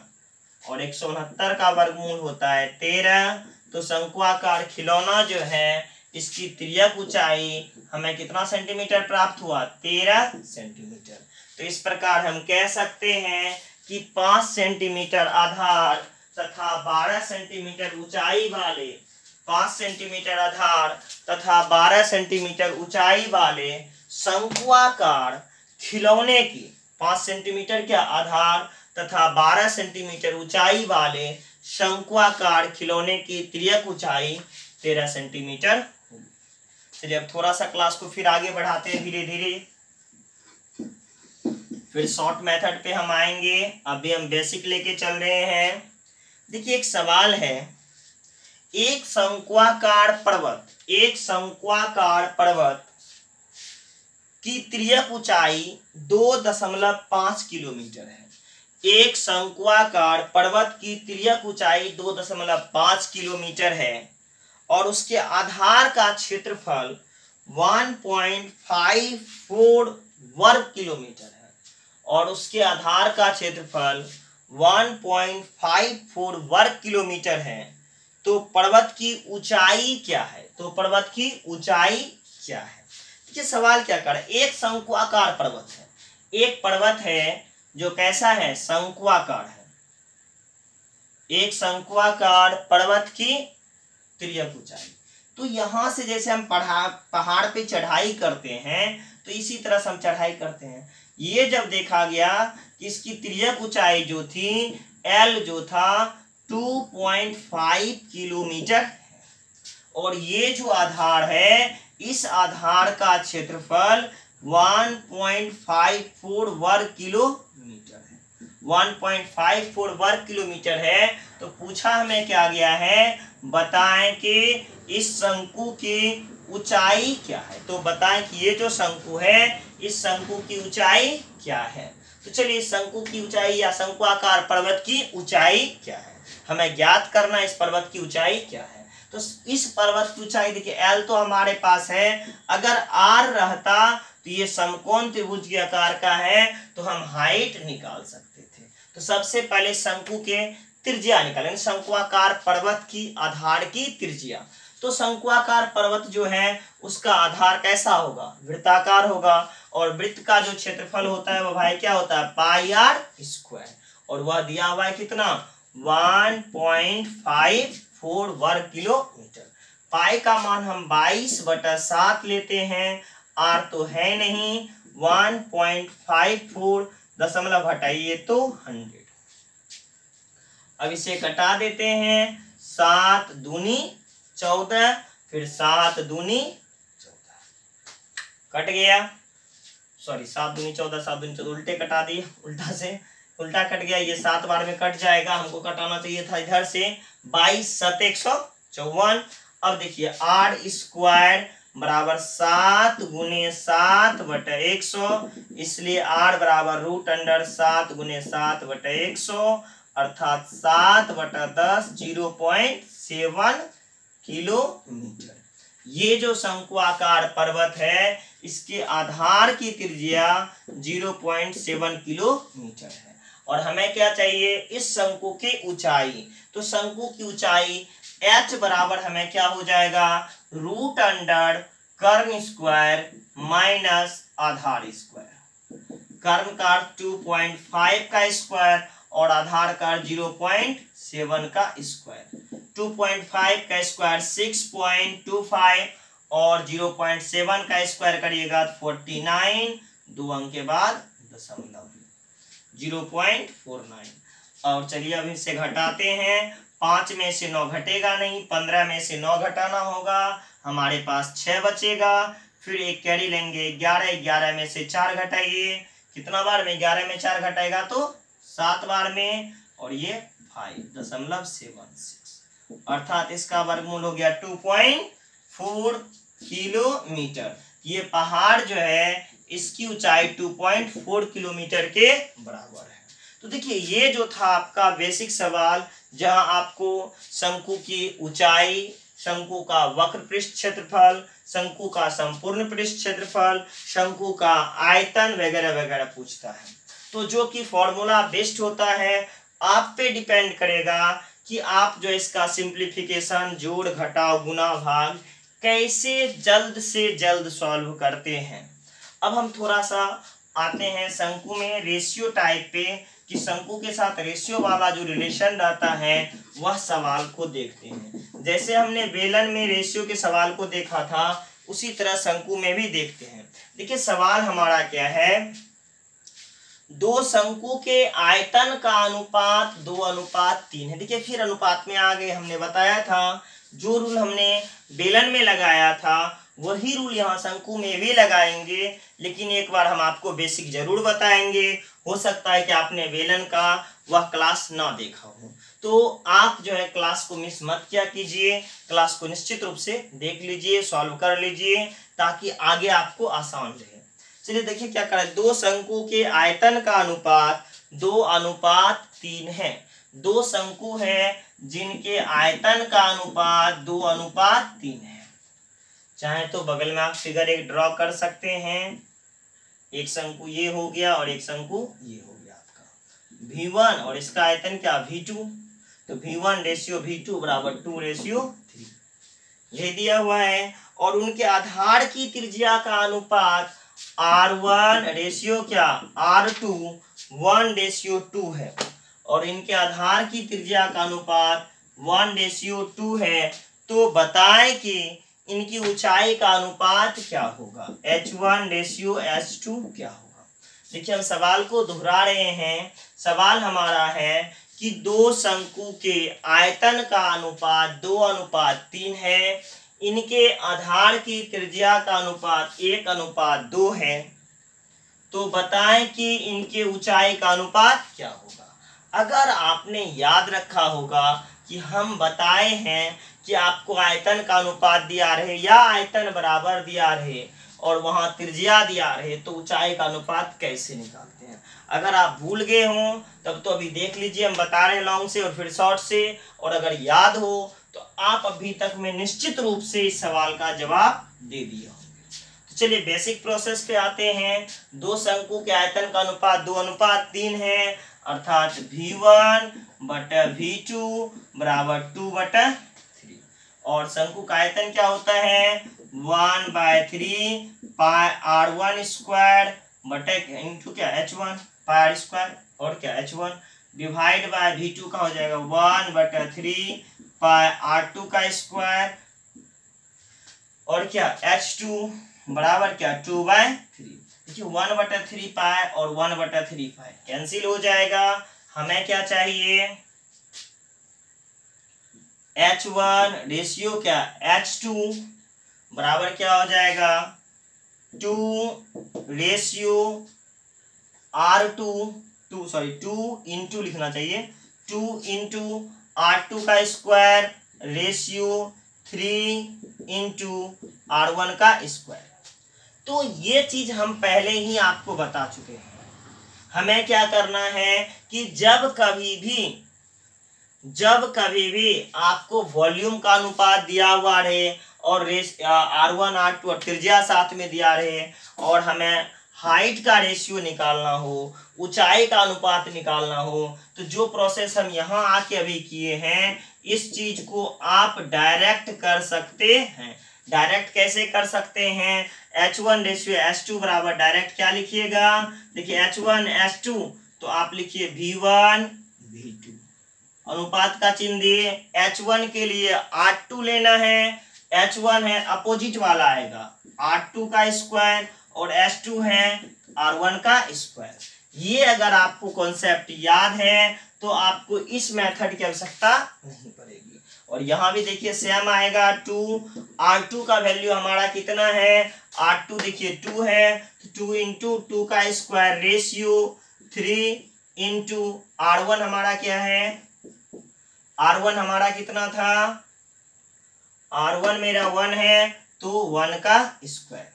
और 169 का वर्गमूल होता है 13। तो शंक्वाकार खिलौना जो है इसकी तिर्यक ऊंचाई हमें कितना सेंटीमीटर प्राप्त हुआ, 13 सेंटीमीटर। तो इस प्रकार हम कह सकते हैं कि 5 सेंटीमीटर आधार तथा 12 सेंटीमीटर ऊंचाई वाले, 5 सेंटीमीटर आधार तथा 12 सेंटीमीटर ऊंचाई वाले शंक्वाकार खिलौने की, 5 सेंटीमीटर क्या आधार तथा 12 सेंटीमीटर ऊंचाई वाले शंक्वाकार खिलौने की तिर्यक ऊंचाई 13 सेंटीमीटर होगी। चलिए अब थोड़ा सा क्लास को फिर आगे बढ़ाते हैं धीरे धीरे, फिर शॉर्ट मेथड पे हम आएंगे। अभी हम बेसिक लेके चल रहे हैं। देखिए एक सवाल है, एक शंक्वाकार पर्वत की तिर्यक ऊंचाई 2.5 किलोमीटर है। एक शंक्वाकार पर्वत की तिर्यक ऊंचाई 2.5 किलोमीटर है और उसके आधार का क्षेत्रफल 1.54 वर्ग किलोमीटर है, और उसके आधार का क्षेत्रफल 1.54 वर्ग किलोमीटर है। तो पर्वत की ऊंचाई क्या है, तो पर्वत की ऊंचाई क्या है। ये सवाल क्या कर रहा है, एक शंक्वाकार पर्वत है, एक पर्वत है जो कैसा है, शंक्वाकार है। एक शंक्वाकार पर्वत की तिर्यक ऊंचाई, तो यहां से जैसे हम पहाड़ पे चढ़ाई करते हैं तो इसी तरह से हम चढ़ाई करते हैं। ये जब देखा गया कि इसकी तिर्यक ऊंचाई जो थी L जो था 2.5 किलोमीटर है, और ये जो आधार है इस आधार का क्षेत्रफल 1.54 वर्ग किलोमीटर है, 1.54 वर्ग किलोमीटर है। तो पूछा हमें क्या गया है, बताएं कि इस शंकु की ऊंचाई क्या है। तो बताएं कि ये जो शंकु है इस शंकु की ऊंचाई क्या है। तो चलिए शंकु की ऊंचाई या शंक्वाकार पर्वत की ऊंचाई क्या है, हमें ज्ञात करना इस पर्वत की ऊंचाई क्या है। तो इस पर्वत की ऊंचाई देखिए L तो हमारे पास है, अगर R रहता तो ये समकोण त्रिभुज के आकार का है तो हम हाइट निकाल सकते थे। तो सबसे पहले शंकु के त्रिज्या निकालेंगे, शंक्वाकार पर्वत की आधार की त्रिज्या। तो शंक्वाकार पर्वत जो है उसका आधार कैसा होगा, वृत्ताकार होगा, और वृत्त का जो क्षेत्रफल होता है वह भाई क्या होता है, पाई आर स्क्वायर, और वह दिया हुआ है कितना 1.54 वर्ग किलोमीटर। पाई का मान हम 22/7 लेते हैं, आर तो है नहीं, 1.54 दशमलव हटाइए तो 100। अब इसे कटा देते हैं, 7 दूनी 14, फिर 7 दूनी 14 कट गया, सॉरी 7 दूनी 14, 7 दूनी 14 उल्टे कटा दिए, उल्टा कट गया, ये 7 बार में कट जाएगा, हमको कटाना चाहिए था इधर से 22 7 154। अब देखिए आर स्क्वायर बराबर 7 गुने 7/100, इसलिए आर बराबर रूट अंडर 7 गुने 7/100 अर्थात 7/10 0.7 किलोमीटर। ये जो शंक्वाकार पर्वत है इसके आधार की त्रिज्या 0.7 किलोमीटर है, और हमें क्या चाहिए, इस शंकु की ऊंचाई। तो शंकु की ऊंचाई h बराबर हमें क्या हो जाएगा, रूट अंडर कर्ण स्क्वायर माइनस आधार स्क्वायर। कर्ण का 2.5 का स्क्वायर और आधार का 0.7 का स्क्वायर। 2.5 का स्क्वायर 6.25 और 0.7 का स्क्वायर करिएगा 49, 2 अंक के बाद दशमलव 0.49। और चलिए अब इसे घटाते हैं। 5 में से 9 घटेगा नहीं, 15 में से 9 घटाना होगा, हमारे पास 6 बचेगा। फिर एक कैरी लेंगे 11, 11 में से 4 घटाइए, कितना बार में 11 में 4 घटाएगा तो 7 बार में, और ये 5.76 अर्थात इसका वर्गमूल हो गया 2.4 किलोमीटर। ये पहाड़ जो है इसकी ऊंचाई 2.4 किलोमीटर के बराबर है। तो देखिए ये जो था आपका बेसिक सवाल, जहां आपको शंकु की ऊंचाई, शंकु का वक्र पृष्ठ क्षेत्रफल, शंकु का संपूर्ण पृष्ठ क्षेत्रफल, शंकु का आयतन वगैरह वगैरह पूछता है। तो जो कि फॉर्मूला बेस्ड होता है, आप पे डिपेंड करेगा कि आप जो इसका सिंप्लीफिकेशन, जोड़ घटाव गुना भाग कैसे जल्द से जल्द सॉल्व करते हैं। अब हम थोड़ा सा आते हैं शंकु में रेशियो टाइप पे, कि शंकु के साथ रेशियो वाला जो रिलेशन रहता है वह सवाल को देखते हैं। जैसे हमने बेलन में रेशियो के सवाल को देखा था, उसी तरह शंकु में भी देखते हैं। देखिए सवाल हमारा क्या है, दो शंकु के आयतन का अनुपात 2:3 है। देखिए फिर अनुपात में आ गए, हमने बताया था जो रूल हमने बेलन में लगाया था वही रूल यहाँ शंकु में भी लगाएंगे, लेकिन एक बार हम आपको बेसिक जरूर बताएंगे। हो सकता है कि आपने बेलन का वह क्लास ना देखा हो, तो आप जो है क्लास को मिस मत किया कीजिए, क्लास को निश्चित रूप से देख लीजिए, सॉल्व कर लीजिए, ताकि आगे आपको आसान रहे। चलिए देखिए क्या करें, दो शंकु के आयतन का अनुपात 2:3 है। दो शंकु है जिनके आयतन का अनुपात 2:3 है। चाहे तो बगल में आप फिगर एक ड्रॉ कर सकते हैं, एक शंकु ये हो गया और एक शंकु ये हो गया आपका V1, और इसका आयतन क्या V2, तो V1:V2 बराबर 2:3 ये दिया हुआ है। और उनके आधार की त्रिज्या का अनुपात R1 रेशियो क्या R2 1:2 है, और इनके आधार की त्रिज्या का अनुपात 1:2 है। तो बताएं कि इनकी ऊंचाई का अनुपात क्या होगा, H1:H2 क्या होगा। देखिए हम सवाल को दोहरा रहे हैं। सवाल हमारा है कि दो शंकु के आयतन का अनुपात 2:3 है, इनके आधार की त्रिज्या का अनुपात 1:2 है। तो बताएं कि इनके ऊंचाई का अनुपात क्या होगा। अगर आपने याद रखा होगा कि हम बताए हैं कि आपको आयतन का अनुपात दिया रहे या आयतन बराबर दिया रहे और वहां त्रिज्या दिया रहे, तो ऊंचाई का अनुपात कैसे निकालते हैं। अगर आप भूल गए हों तब तो अभी देख लीजिए, हम बता रहे हैं लॉन्ग से और फिर शॉर्ट से, और अगर याद हो तो आप अभी तक में निश्चित रूप से इस सवाल का जवाब दे दिया होंगे। तो चलिए बेसिक प्रोसेस पे आते हैं। दो शंकु के आयतन का अनुपात 2:3 है, अर्थात V1/V2 बराबर 2/3, और शंकु का आयतन क्या होता है 1/3 पाई R1² बटे इंटू क्या H1 पाई R², और क्या H1 डिवाइड बाय V2 का हो जाएगा 1/3 पाई R2², और क्या H2 बराबर क्या 2/3। देखिए 1/3 पाई और 1/3 पाई कैंसिल हो जाएगा। हमें क्या चाहिए, H1 रेशियो क्या H2 बराबर क्या हो जाएगा 2 इंटू लिखना चाहिए 2 into R2² ratio 3 into R1²। तो ये चीज हम पहले ही आपको बता चुके हैं। हमें क्या करना है कि जब कभी भी आपको वॉल्यूम का अनुपात दिया हुआ रहे और R1 R2 और त्रिज्या साथ में दिया रहे, और हमें हाइट का रेशियो निकालना हो, ऊंचाई का अनुपात निकालना हो, तो जो प्रोसेस हम यहाँ आके अभी किए हैं, इस चीज को आप डायरेक्ट कर सकते हैं। डायरेक्ट कैसे कर सकते हैं, H1:H2 बराबर डायरेक्ट क्या लिखिएगा, देखिए H1:H2 तो आप लिखिए V1/V2, अनुपात का चिन्ह दिए, H1 के लिए R2 लेना है, H1 है अपोजिट वाला आएगा R2 का स्क्वायर और H2 है R1 का स्क्वायर। ये अगर आपको कॉन्सेप्ट याद है तो आपको इस मेथड की आवश्यकता नहीं पड़ेगी। और यहाँ भी देखिए सेम आएगा 2, R2 का वैल्यू हमारा कितना है, R2 देखिए 2 है, 2 इंटू 2 का स्क्वायर रेशियो 3 इंटू R1 हमारा क्या है, R1 हमारा कितना था, R1 मेरा 1 है तो 1 का स्क्वायर।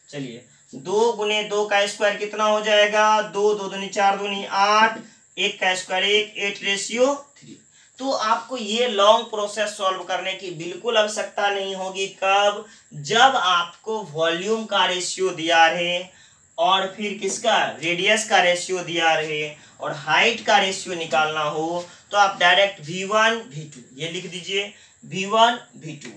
चलिए 2 गुने 2 का स्क्वायर कितना हो जाएगा, 2 2 दूनी 4 दूनी 8, 1 का स्क्वायर 1, 8 रेशियो 3। तो आपको ये लॉन्ग प्रोसेस सॉल्व करने की बिल्कुल आवश्यकता नहीं होगी। कब, जब आपको वॉल्यूम का रेशियो दिया रहे और फिर किसका, रेडियस का रेशियो दिया रहे और हाइट का रेशियो निकालना हो तो आप डायरेक्ट V1 V2 ये लिख दीजिए, V1 V2।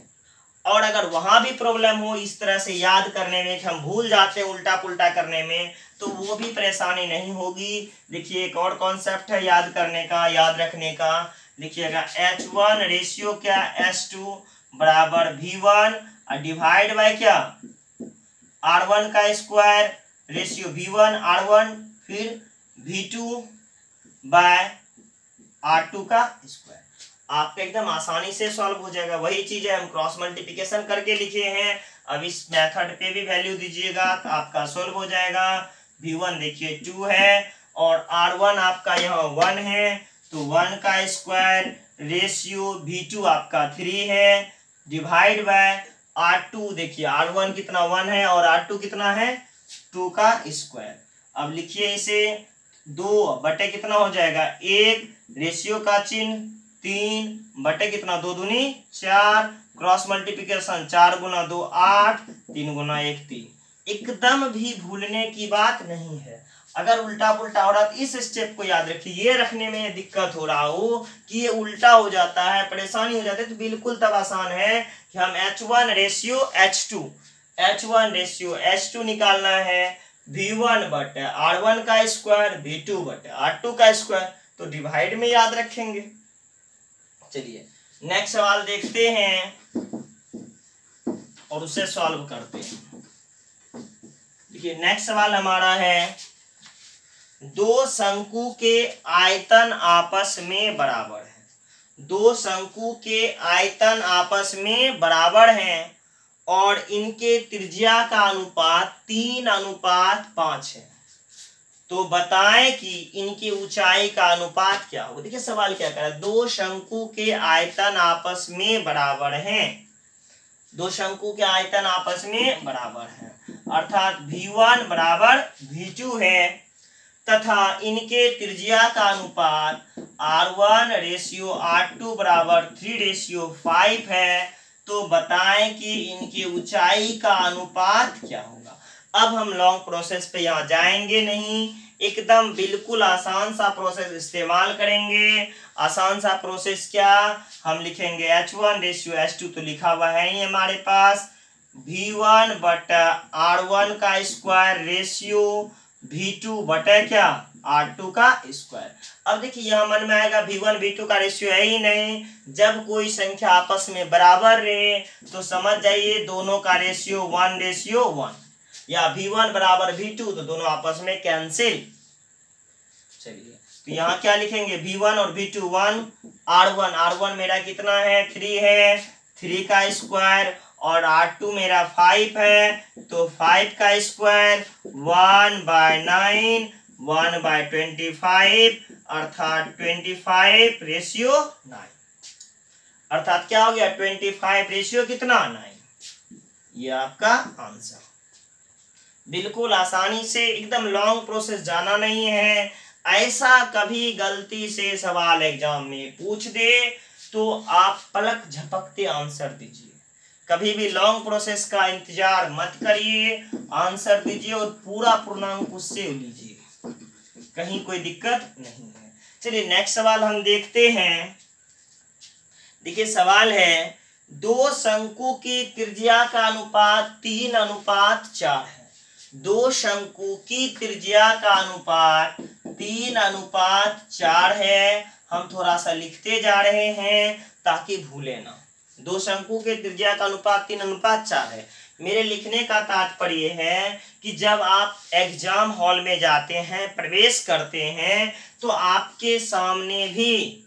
और अगर वहां भी प्रॉब्लम हो इस तरह से याद करने में कि हम भूल जाते हैं उल्टा पुल्टा करने में, तो वो भी परेशानी नहीं होगी। देखिए एक और कॉन्सेप्ट है याद करने का, याद रखने का, लिखिएगा H1 रेशियो क्या, H2 बराबर V1 और डिवाइड बाय क्या, R1 का स्क्वायर रेशियो V1 R1 फिर V2 बाय R2 का स्क्वायर। आपका एकदम आसानी से सॉल्व हो जाएगा। वही चीज है हम क्रॉस मल्टीप्लिकेशन करके लिखे हैं। अब इस मेथड पे भी वैल्यू दीजिएगा तो आपका सॉल्व हो जाएगा। V1 देखिए 2 है और R1 आपका यहाँ 1 है तो 1 का स्क्वायर रेशियो V2 आपका 3 है डिवाइड बाय R2 देखिए R1 कितना 1 है और R2 कितना है 2 का स्क्वायर। अब लिखिए इसे 2 बटे कितना हो जाएगा 1 रेशियो का चिन्ह 3 बटे कितना 2 दूनी 4 क्रॉस मल्टीप्लिकेशन 4 गुना 2 8 3 गुना 1 3। एकदम भी भूलने की बात नहीं है। अगर उल्टा पुल्टा हो रहा तो इस स्टेप को याद रखिए। ये रखने में दिक्कत हो रहा हो कि ये उल्टा हो जाता है, परेशानी हो जाती है, तो बिल्कुल तब आसान है कि हम H1 रेशियो H2 निकालना है V1 बटे R1 का स्क्वायर V2 बटे R2 का स्क्वायर, तो डिवाइड में याद रखेंगे। चलिए नेक्स्ट सवाल देखते हैं और उसे सॉल्व करते हैं। देखिए नेक्स्ट सवाल हमारा है, दो शंकु के आयतन आपस में बराबर है। दो शंकु के आयतन आपस में बराबर हैं और इनके त्रिज्या का अनुपात 3:5 है। तो बताएं कि इनकी ऊंचाई का अनुपात क्या होगा। देखिए सवाल क्या कर रहा है, दो शंकु के आयतन आपस में बराबर हैं। दो शंकु के आयतन आपस में बराबर हैं अर्थात V1 बराबर V2 है तथा इनके त्रिज्या का अनुपात R1 रेशियो R2 बराबर 3:5 है। तो बताएं कि इनकी ऊंचाई का अनुपात क्या होगा। अब हम लॉन्ग प्रोसेस पे यहाँ जाएंगे नहीं, एकदम बिल्कुल आसान सा प्रोसेस इस्तेमाल करेंगे। आसान सा प्रोसेस क्या, हम लिखेंगे H1 रेशियो H2 तो लिखा हुआ है ही हमारे पास, V1 बटा R1 का स्क्वायर रेशियो V2 बटा क्या R2 का स्क्वायर। अब देखिए यहाँ मन में आएगा V1 V2 का रेशियो है ही नहीं। जब कोई संख्या आपस में बराबर रहे तो समझ जाइए दोनों का रेशियो 1:1 या V1 बराबर V2 तो दोनों आपस में कैंसिल। चलिए तो यहाँ क्या लिखेंगे, V1 और V2 1 R1 मेरा कितना है 3 है, 3 का स्क्वायर और R2 मेरा 5 है तो 5 का स्क्वायर 1/9 1/25 अर्थात 25 रेशियो 9 अर्थात क्या हो गया 25 रेशियो कितना 9। ये आपका आंसर। बिल्कुल आसानी से, एकदम लॉन्ग प्रोसेस जाना नहीं है। ऐसा कभी गलती से सवाल एग्जाम में पूछ दे तो आप पलक झपकते आंसर दीजिए। कभी भी लॉन्ग प्रोसेस का इंतजार मत करिए, आंसर दीजिए और पूरा पूर्णांक उससे लीजिए, कहीं कोई दिक्कत नहीं है। चलिए नेक्स्ट सवाल हम देखते हैं। देखिए सवाल है, दो शंकु की त्रिज्या का अनुपात 3:4 है। दो शंकु की त्रिज्या का अनुपात 3:4 है। हम थोड़ा सा लिखते जा रहे हैं ताकि भूले ना। दो शंकु के त्रिज्या का अनुपात 3:4 है। मेरे लिखने का तात्पर्य है कि जब आप एग्जाम हॉल में जाते हैं, प्रवेश करते हैं, तो आपके सामने भी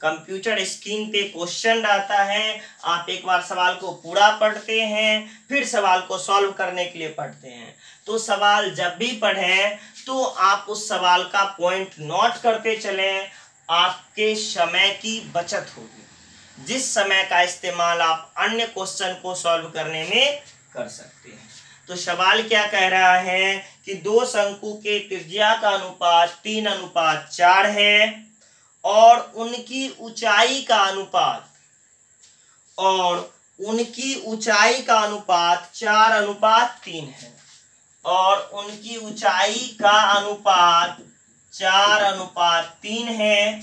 कंप्यूटर स्क्रीन पे क्वेश्चन आता है। आप एक बार सवाल को पूरा पढ़ते हैं, फिर सवाल को सॉल्व करने के लिए पढ़ते हैं। तो सवाल जब भी पढ़ें तो आप उस सवाल का पॉइंट नोट करते चलें, आपके समय की बचत होगी, जिस समय का इस्तेमाल आप अन्य क्वेश्चन को सॉल्व करने में कर सकते हैं। तो सवाल क्या कह रहा है कि दो शंकु के त्रिज्या का अनुपात 3:4 है और उनकी ऊंचाई का अनुपात 4:3 है, और उनकी ऊंचाई का अनुपात 4:3 है।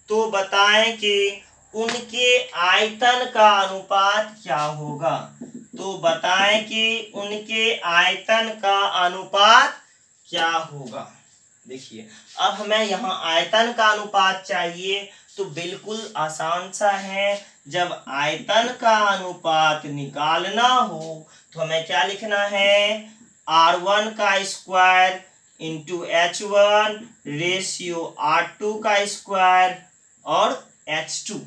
तो बताएं कि उनके आयतन का अनुपात क्या होगा। तो बताएं कि उनके आयतन का अनुपात क्या होगा। देखिए, अब हमें यहाँ आयतन का अनुपात चाहिए, तो बिल्कुल आसान सा है। जब आयतन का अनुपात निकालना हो तो हमें क्या लिखना है, R1 का square into H1 ratio R2 का स्क्वायर और H2।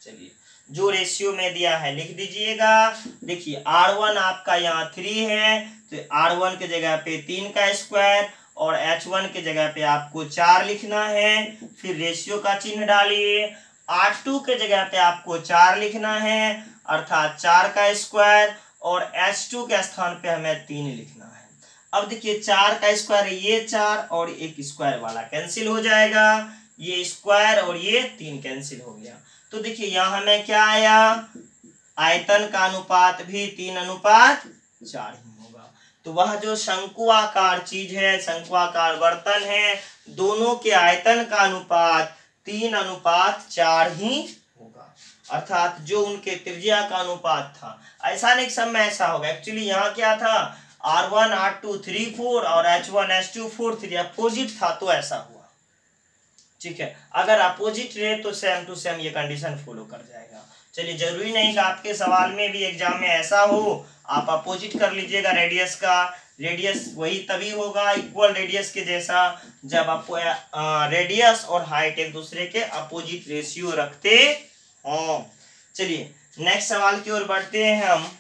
चलिए, जो रेशियो में दिया है लिख दीजिएगा। देखिए, R1 आपका यहाँ 3 है, तो R1 के जगह पे 3 का स्क्वायर और H1 के जगह पे आपको 4 लिखना है। फिर रेशियो का चिन्ह डालिए। R2 के जगह पे आपको 4 लिखना है, अर्थात 4 का स्क्वायर, और H2 के स्थान पे हमें 3 लिखना है। अब देखिए, 4 का स्क्वायर, ये 4 और एक स्क्वायर वाला कैंसिल हो जाएगा, ये स्क्वायर और ये 3 कैंसिल हो गया। तो देखिए, यहाँ हमें क्या आया, आयतन का अनुपात भी 3:4 ही होगा। तो वह जो शंकुआकार चीज है, शंकुआकार बर्तन है, दोनों के आयतन का अनुपात 3:4 ही होगा। अर्थात जो उनके त्रिज्या का अनुपात था, ऐसा नहीं सब में ऐसा होगा। एक्चुअली यहाँ क्या था, R1 R2 3 4 और H1 H2 4 3, अपोजिट था तो ऐसा हुआ। ठीक है, अगर अपोजिट रहे तो सेम टू सेम ये कंडीशन फॉलो कर जाएगा। चलिए, जरूरी नहीं कि आपके सवाल में भी एग्जाम में ऐसा हो, आप अपोजिट कर लीजिएगा रेडियस का। रेडियस वही तभी होगा इक्वल रेडियस के जैसा जब आपको रेडियस और हाइट एक दूसरे के अपोजिट रेशियो रखते हों। चलिए, नेक्स्ट सवाल की ओर बढ़ते हैं हम।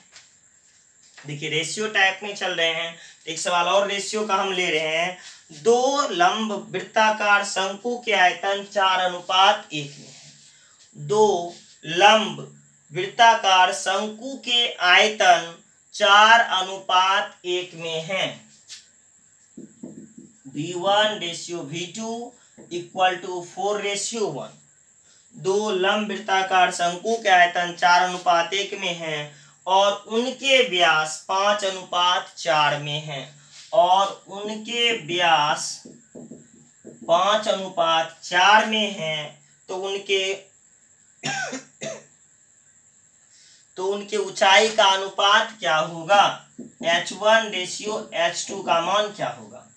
देखिए, रेशियो टाइप में चल रहे हैं, एक सवाल और रेशियो का हम ले रहे हैं। दो लंब वृत्ताकार शंकु के आयतन 4:1 में है। दो लंब वृत्ताकार शंकु के आयतन 4:1 में है। V1 ratio V2 equal to 4:1। दो लंब वृत्ताकार शंकु के आयतन 4:1 में है और उनके व्यास 5:4 में है, और उनके व्यास 5:4 में है। तो उनके ऊंचाई का अनुपात क्या होगा, H1 रेशियो H2 का मान क्या होगा।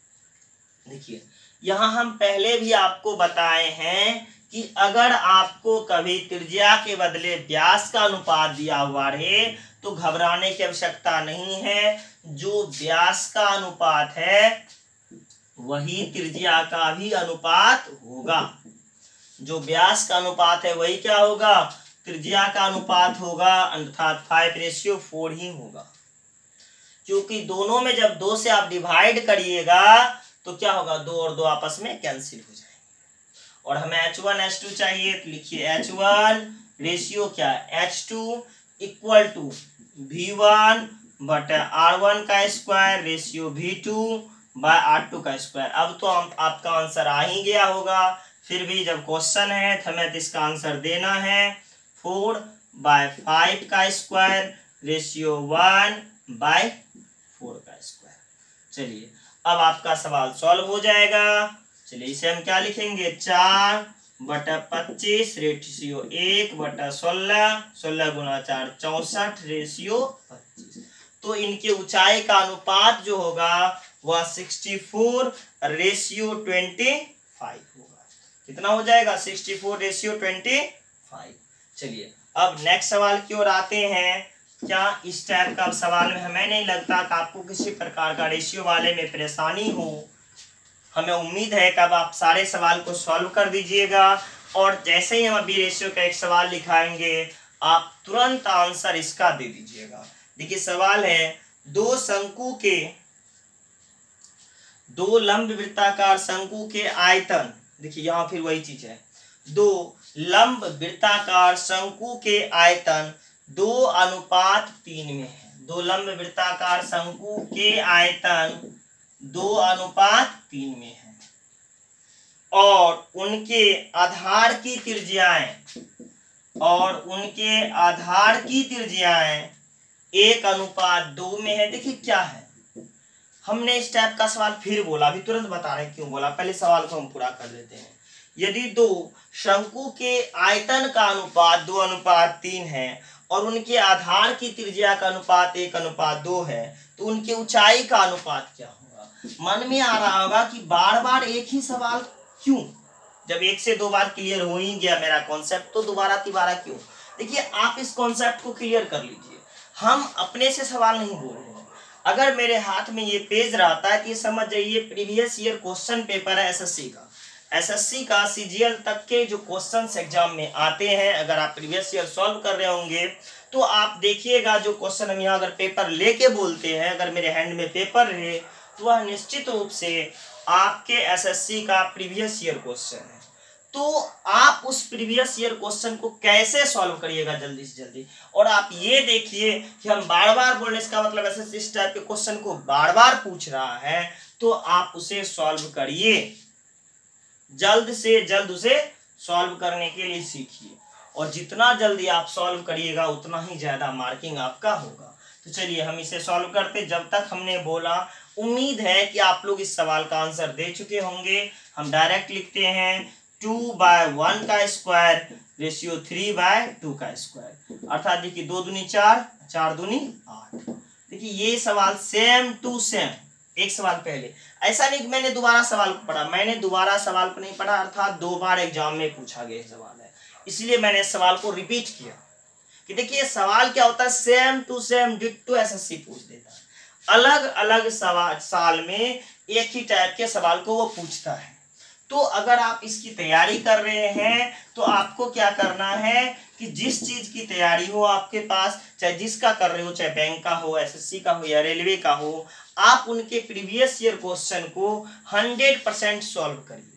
देखिए, यहाँ हम पहले भी आपको बताए हैं कि अगर आपको कभी त्रिज्या के बदले व्यास का अनुपात दिया हुआ रहे तो घबराने की आवश्यकता नहीं है। जो व्यास का अनुपात है वही त्रिज्या का भी अनुपात होगा। जो व्यास का अनुपात है वही क्या होगा, त्रिज्या का अनुपात होगा, अर्थात 5:4 ही होगा। क्योंकि दोनों में जब 2 से आप डिवाइड करिएगा तो क्या होगा, 2 और 2 आपस में कैंसिल हो जाएंगे। और हमें H1 H2 चाहिए, तो लिखिए H1 रेशियो क्या है, H2 इक्वल टू V1 बटा R1 का square ratio V2 bye R2 का स्क्वायर। अब तो आपका आंसर आ ही गया होगा, फिर भी जब क्वेश्चन है तो हमें इसका आंसर देना है। 4/5 का स्क्वायर रेशियो 1/4 का स्क्वायर। चलिए, अब आपका सवाल सॉल्व हो जाएगा। चलिए, इसे हम क्या लिखेंगे, 4/25 रेशियो 1/16, 16 गुना 4 64 रेशियो 25। तो इनके ऊंचाई का अनुपात जो होगा वह 64 रेशियो 25 होगा। कितना हो जाएगा 64:25। चलिए अब नेक्स्ट सवाल की ओर आते हैं। क्या इस टाइप का सवाल में हमें नहीं लगता कि आपको किसी प्रकार का रेशियो वाले में परेशानी हो। हमें उम्मीद है कि अब आप सारे सवाल को सॉल्व कर दीजिएगा और जैसे ही हम अभी रेशियो का एक सवाल लिखाएंगे आप तुरंत आंसर इसका दे दीजिएगा। देखिए सवाल है, दो लंब वृत्ताकार शंकु के आयतन, देखिए यहां फिर वही चीज है, दो लंब वृत्ताकार शंकु के आयतन 2:3 में है। दो लंब वृत्ताकार शंकु के आयतन 2:3 में है और उनके आधार की त्रिज्याएं 1:2 में है। देखिए क्या है, हमने इस टाइप का सवाल फिर बोला, अभी तुरंत बता रहे हैं क्यों बोला, पहले सवाल को हम पूरा कर लेते हैं। यदि दो शंकु के आयतन का अनुपात 2:3 है और उनके आधार की त्रिज्या का अनुपात 1:2 है तो उनके ऊंचाई का अनुपात क्या होगा। मन में आ रहा होगा कि बार बार एक ही सवाल क्यों, जब एक से दो बार क्लियर हो ही गया मेरा कॉन्सेप्ट तो दोबारा तिबारा क्यों। देखिए आप इस कॉन्सेप्ट को क्लियर कर लीजिए, हम अपने से सवाल नहीं बोल रहे हैं। अगर मेरे हाथ में ये पेज रहता है तो ये समझ जाइए प्रीवियस ईयर क्वेश्चन पेपर है एसएससी का सीजीएल तक के जो क्वेश्चंस एग्जाम में आते हैं, अगर आप प्रीवियस ईयर सॉल्व कर रहे होंगे तो आप देखिएगा जो क्वेश्चन हम यहाँ अगर पेपर लेके बोलते हैं, अगर मेरे हैंड में पेपर रहे तो वह निश्चित रूप से आपके एसएससी का प्रीवियस ईयर क्वेश्चन है। तो आप उस प्रीवियस ईयर क्वेश्चन को कैसे सॉल्व करिएगा जल्दी से जल्दी। और आप ये देखिए कि हम बार बार बोलने इसका मतलब ऐसे इस टाइप के क्वेश्चन को बार बार पूछ रहा है तो आप उसे सॉल्व करिए, जल्द से जल्द उसे सॉल्व करने के लिए सीखिए और जितना जल्दी आप सॉल्व करिएगा उतना ही ज्यादा मार्किंग आपका होगा। तो चलिए हम इसे सॉल्व करते। जब तक हमने बोला उम्मीद है कि आप लोग इस सवाल का आंसर दे चुके होंगे। हम डायरेक्ट लिखते हैं 2/1 का स्क्वायर रेशियो 3/2 का स्क्वायर, अर्थात देखिए 2 दूनी 4, 4 दूनी 8। देखिए ये सवाल सेम टू सेम, एक सवाल पहले, ऐसा नहीं कि मैंने दोबारा सवाल को पढ़ा, मैंने दोबारा सवाल को नहीं पढ़ा, अर्थात 2 बार एग्जाम में पूछा गया सवाल है, इसलिए मैंने इस सवाल को रिपीट किया कि देखिए सवाल क्या होता है, same to same ditto SSC पूछ देता है। अलग अलग सवाल साल में एक ही टाइप के सवाल को वो पूछता है। तो अगर आप इसकी तैयारी कर रहे हैं तो आपको क्या करना है कि जिस चीज की तैयारी हो आपके पास, चाहे जिसका कर रहे हो, चाहे बैंक का हो, एसएससी का हो या रेलवे का हो, आप उनके प्रीवियस ईयर क्वेश्चन को 100% सॉल्व करिए।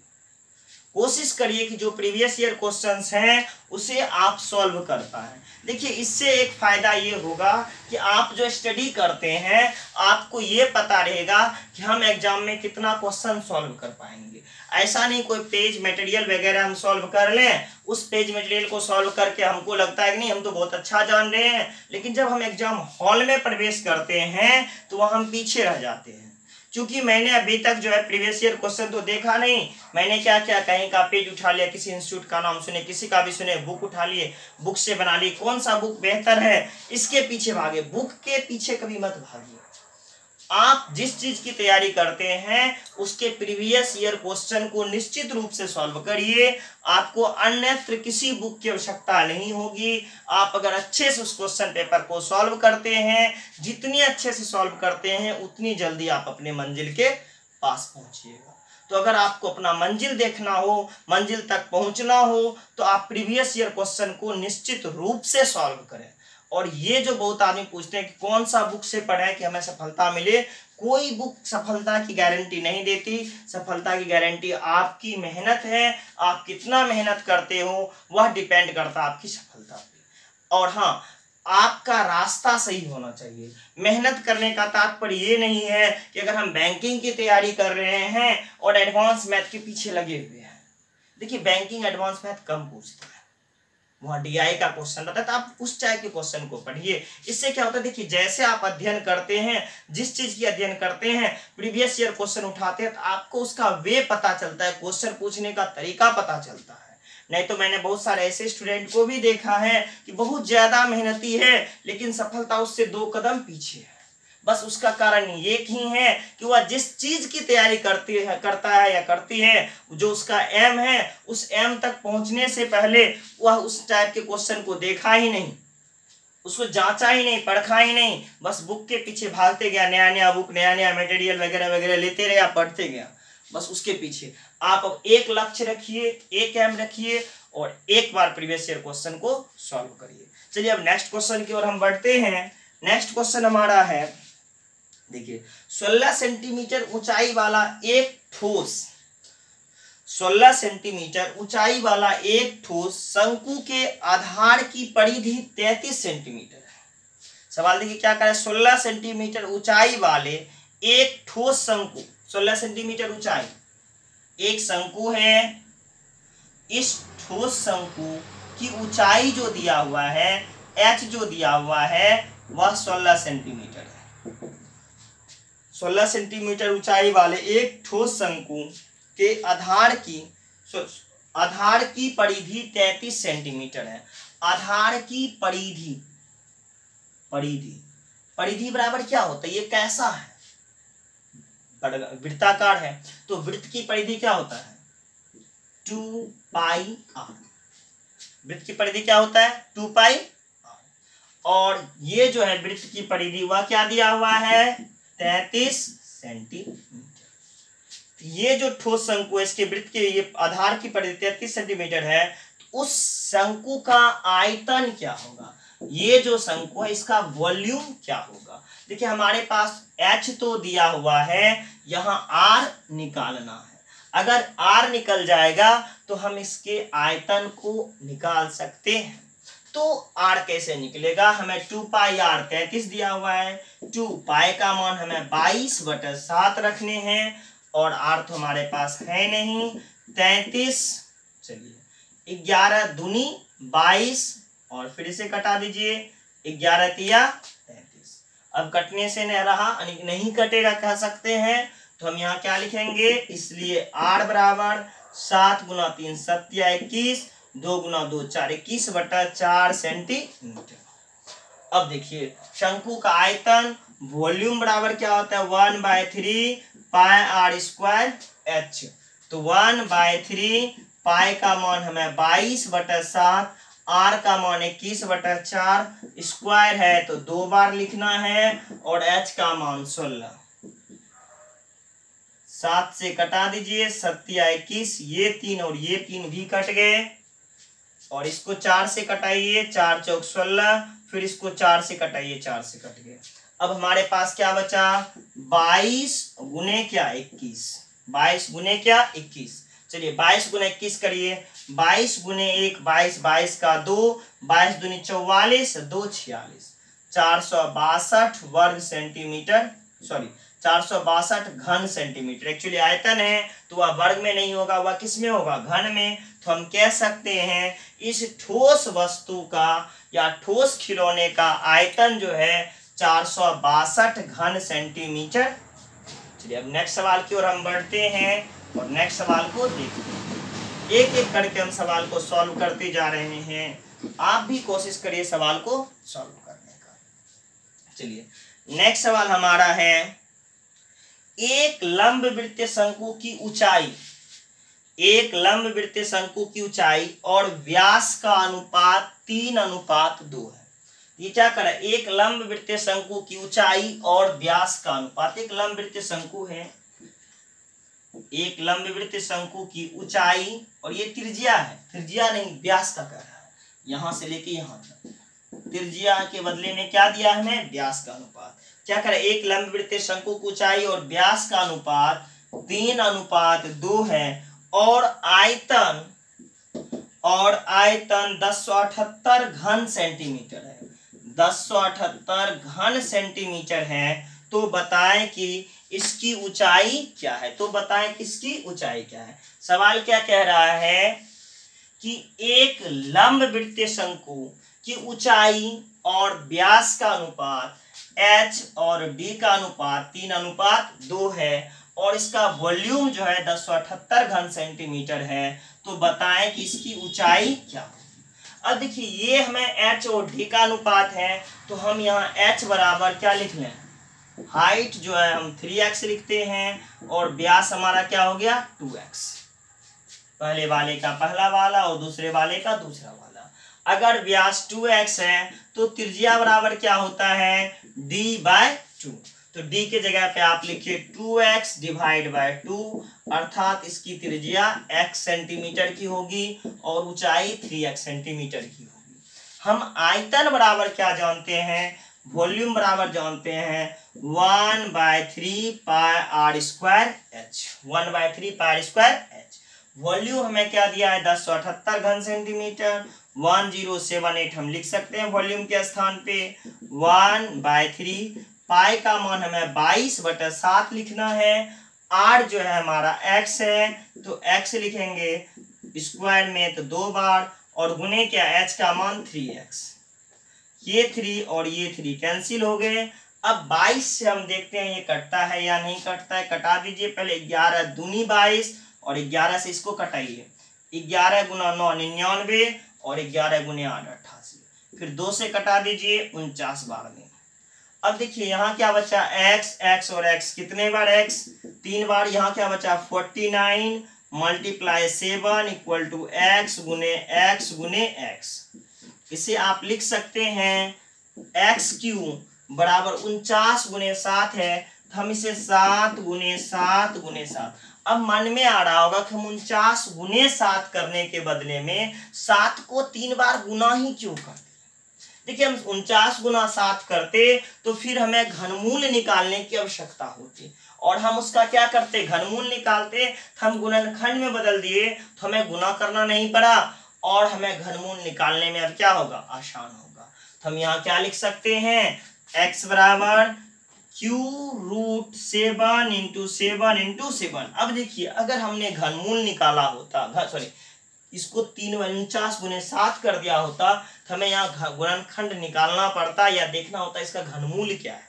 कोशिश करिए कि जो प्रीवियस ईयर क्वेश्चंस हैं उसे आप सॉल्व कर पाएं। देखिए इससे एक फायदा ये होगा कि आप जो स्टडी करते हैं आपको ये पता रहेगा कि हम एग्जाम में कितना क्वेश्चन सॉल्व कर पाएंगे। ऐसा नहीं कोई पेज मटेरियल वगैरह हम सॉल्व कर लें, उस पेज मटेरियल को सॉल्व करके हमको लगता है कि नहीं हम तो बहुत अच्छा जान रहे हैं, लेकिन जब हम एग्जाम हॉल में प्रवेश करते हैं तो वह हम पीछे रह जाते हैं। क्योंकि मैंने अभी तक जो है प्रीवियस ईयर क्वेश्चन तो देखा नहीं, मैंने क्या क्या कहीं का पेज उठा लिया, किसी इंस्टीट्यूट का नाम सुने, किसी का भी सुने, बुक उठा लिए, बुक से बना ली, कौन सा बुक बेहतर है इसके पीछे भागे, बुक के पीछे कभी मत भागिए। आप जिस चीज की तैयारी करते हैं उसके प्रीवियस ईयर क्वेश्चन को निश्चित रूप से सॉल्व करिए, आपको अन्यत्र किसी बुक की आवश्यकता नहीं होगी। आप अगर अच्छे से उस क्वेश्चन पेपर को सॉल्व करते हैं, जितनी अच्छे से सॉल्व करते हैं उतनी जल्दी आप अपने मंजिल के पास पहुंचिएगा। तो अगर आपको अपना मंजिल देखना हो, मंजिल तक पहुंचना हो, तो आप प्रीवियस ईयर क्वेश्चन को निश्चित रूप से सॉल्व करें। और ये जो बहुत आदमी पूछते हैं कि कौन सा बुक से पढ़ें कि हमें सफलता मिले, कोई बुक सफलता की गारंटी नहीं देती। सफलता की गारंटी आपकी मेहनत है, आप कितना मेहनत करते हो वह डिपेंड करता है आपकी सफलता पे। और हाँ, आपका रास्ता सही होना चाहिए। मेहनत करने का तात्पर्य ये नहीं है कि अगर हम बैंकिंग की तैयारी कर रहे हैं और एडवांस मैथ के पीछे लगे हुए हैं, देखिए बैंकिंग एडवांस मैथ कम पूछता है, वहाँ डीआई का क्वेश्चन रहता है, तो आप उस टाइप के क्वेश्चन को पढ़िए। इससे क्या होता है, देखिए जैसे आप अध्ययन करते हैं, जिस चीज की अध्ययन करते हैं, प्रीवियस ईयर क्वेश्चन उठाते हैं तो आपको उसका वे पता चलता है, क्वेश्चन पूछने का तरीका पता चलता है। नहीं तो मैंने बहुत सारे ऐसे स्टूडेंट को भी देखा है कि बहुत ज्यादा मेहनती है लेकिन सफलता उससे 2 कदम पीछे है। बस उसका कारण ये ही है कि वह जिस चीज की तैयारी करता है या करती है, जो उसका एम है, उस एम तक पहुंचने से पहले वह उस टाइप के क्वेश्चन को देखा ही नहीं, उसको जांचा ही नहीं, परखा ही नहीं, बस बुक के पीछे भागते गया, नया नया बुक, नया नया मटेरियल वगैरह वगैरह लेते रहे, पढ़ते गया, बस उसके पीछे। आप अब एक लक्ष्य रखिए, एक एम रखिए और एक बार प्रीवियस ईयर क्वेश्चन को सॉल्व करिए। चलिए अब नेक्स्ट क्वेश्चन की ओर हम बढ़ते हैं। नेक्स्ट क्वेश्चन हमारा है, देखिए 16 सेंटीमीटर ऊंचाई वाला एक ठोस, 16 सेंटीमीटर ऊंचाई वाला एक ठोस शंकु के आधार की परिधि 33 सेंटीमीटर है। सवाल देखिए क्या करें, 16 सेंटीमीटर ऊंचाई वाले एक ठोस शंकु, 16 सेंटीमीटर ऊंचाई एक शंकु है, इस ठोस शंकु की ऊंचाई जो दिया हुआ है, एच जो दिया हुआ है, वह 16 सेंटीमीटर है। 16 सेंटीमीटर ऊंचाई वाले एक ठोस शंकु के आधार की परिधि 33 सेंटीमीटर है। आधार की परिधि, परिधि बराबर क्या होता है, ये कैसा है, वृत्ताकार है, तो वृत्त की परिधि क्या होता है, 2 पाई आर। वृत्त की परिधि क्या होता है, 2 पाई आर। और ये जो है वृत्त की परिधि, वह क्या दिया हुआ है, 33 सेंटीमीटर। ये जो ठोस शंकु है, इसके वृत्त के ये आधार की परिधि 33 सेंटीमीटर है, तो उस शंकु का आयतन क्या होगा, ये जो शंकु है इसका वॉल्यूम क्या होगा। देखिए हमारे पास H तो दिया हुआ है, यहाँ R निकालना है। अगर R निकल जाएगा तो हम इसके आयतन को निकाल सकते हैं। तो R कैसे निकलेगा, हमें 2 पाई R 33 दिया हुआ है, 2 पाई का मान हमें 22/7 रखने हैं और R तो हमारे पास है नहीं, 33, चलिए 11 दूनी 22 और फिर इसे कटा दीजिए, 11 तिया 33। अब कटने से नहीं रहा, नहीं कटेगा कह सकते हैं, तो हम यहाँ क्या लिखेंगे, इसलिए R बराबर 7 × 3 7 या 21, 2 × 2 4 21/4 सेंटीमीटर। अब देखिए शंकु का आयतन, वॉल्यूम बराबर क्या होता है, 1/3 पाई आर स्क्वायर एच। तो 1/3 पाई का मान हमें 22/7, आर का मान 21/4, स्क्वायर है तो 2 बार लिखना है और एच का मान 16। 7 से कटा दीजिए, 7 या 21, ये 3 और ये 3 भी कट गए और इसको 4 से कटाइए, 4 चौक 16, फिर इसको 4 से कटाइए, 4 से कट गए। अब हमारे पास क्या बचा, 22 गुने क्या 21, 22 गुने क्या 21। चलिए 22 गुने 21 करिए, 22 गुने 1 22, 22 का 2, 22 दूनी 44, 2 46, 462 वर्ग सेंटीमीटर, सॉरी 462 घन सेंटीमीटर। एक्चुअली आयतन है तो वह वर्ग में नहीं होगा, वह किस में होगा, घन में। तो हम कह सकते हैं इस ठोस वस्तु का या ठोस खिलौने का आयतन जो है 462 घन सेंटीमीटर। चलिए अब नेक्स्ट सवाल की ओर हम बढ़ते हैं और नेक्स्ट सवाल को देखते हैं। एक एक करके हम सवाल को सॉल्व करते जा रहे हैं, आप भी कोशिश करिए सवाल को सॉल्व करने का। चलिए नेक्स्ट सवाल हमारा है, एक लंबवृत्तीय शंकु की ऊंचाई, एक लंबवृत्तीय शंकु की ऊंचाई और व्यास का अनुपात 3:2 है। ये क्या कर रहा है, एक लंबवृत्तीय शंकु की ऊंचाई और व्यास का अनुपात, एक लंबवृत्तीय शंकु है, एक लंबवृत्तीय शंकु की ऊंचाई और ये त्रिज्या है, त्रिज्या नहीं व्यास का कर रहा है, यहां से लेके यहां तक, त्रिज्या के बदले में क्या दिया है हमें, व्यास का अनुपात। क्या करे, एक लंबवृत्तीय शंकु की ऊंचाई और व्यास का अनुपात 3:2 है और आयतन 1078 घन सेंटीमीटर है, 1078 घन सेंटीमीटर है। तो बताएं कि इसकी ऊंचाई क्या है, तो बताएं कि इसकी ऊंचाई क्या है। सवाल क्या कह रहा है कि एक लंबवृत्तीय शंकु की ऊंचाई और व्यास का अनुपात h और d का अनुपात 3:2 है और इसका वॉल्यूम जो है 1078 घन सेंटीमीटर है। तो बताएं कि इसकी ऊंचाई क्या है। अब देखिए ये हमें h और d का अनुपात है, तो हम यहाँ h बराबर क्या लिख लें, हाइट जो है हम 3x लिखते हैं और व्यास हमारा क्या हो गया 2x। पहले वाले का पहला वाला और दूसरे वाले का दूसरा वाला। अगर व्यास 2x है तो त्रिज्या बराबर क्या होता है d/2। तो d के जगह पे आप लिखिए 2x डिवाइड बाय 2, अर्थात इसकी त्रिज्या x सेंटीमीटर की होगी और ऊंचाई 3x सेंटीमीटर की होगी। हम आयतन बराबर क्या जानते हैं, वॉल्यूम बराबर जानते हैं 1/3 पाई r square h। 1/3 pi square h। Volume हमें क्या दिया है 1078 घन सेंटीमीटर। 1078 हम लिख सकते हैं वॉल्यूम के स्थान पे। 1/3 पाई का मान हमें 22/7 लिखना है। r जो है हमारा x है तो x लिखेंगे स्क्वायर में तो 2 बार और गुने क्या h का मान 3x। ये 3 और ये 3 कैंसिल हो गए। अब 22 से हम देखते हैं ये कटता है या नहीं कटता है। कटा दीजिए। पहले 11 दूनी 22 और 11 से इसको कटाइए। 11 गुना 9 99 और 11 गुने 8 88। फिर 2 से कटा दीजिए 49 बार में। अब देखिए यहाँ क्या बचा x और x कितने बार x 3 बार। यहाँ क्या बचा 49 मल्टीप्लाई 7 इक्वल टू x गुने x। इसे आप लिख सकते हैं x³ बराबर 49 गुने 7 है तो हम इसे 7 गुने 7 गुने 7। अब मन में आ रहा होगा कि हम 49 गुने 7 करने के बदले में 7 को 3 बार गुना ही क्यों करते। देखिए हम 49 गुना 7 करते तो फिर हमें घनमूल निकालने की आवश्यकता होती और हम उसका क्या करते घनमूल निकालते तो हम गुणनखंड में बदल दिए तो हमें गुना करना नहीं पड़ा और हमें घनमूल निकालने में अब क्या होगा आसान होगा। तो हम यहाँ क्या लिख सकते हैं x बराबर √7 × 7 × 7। अब देखिए अगर हमने घनमूल निकाला होता इसको 49 गुने 7 कर दिया होता तो हमें यहाँ गुणनखंड निकालना पड़ता या देखना होता इसका घनमूल क्या है।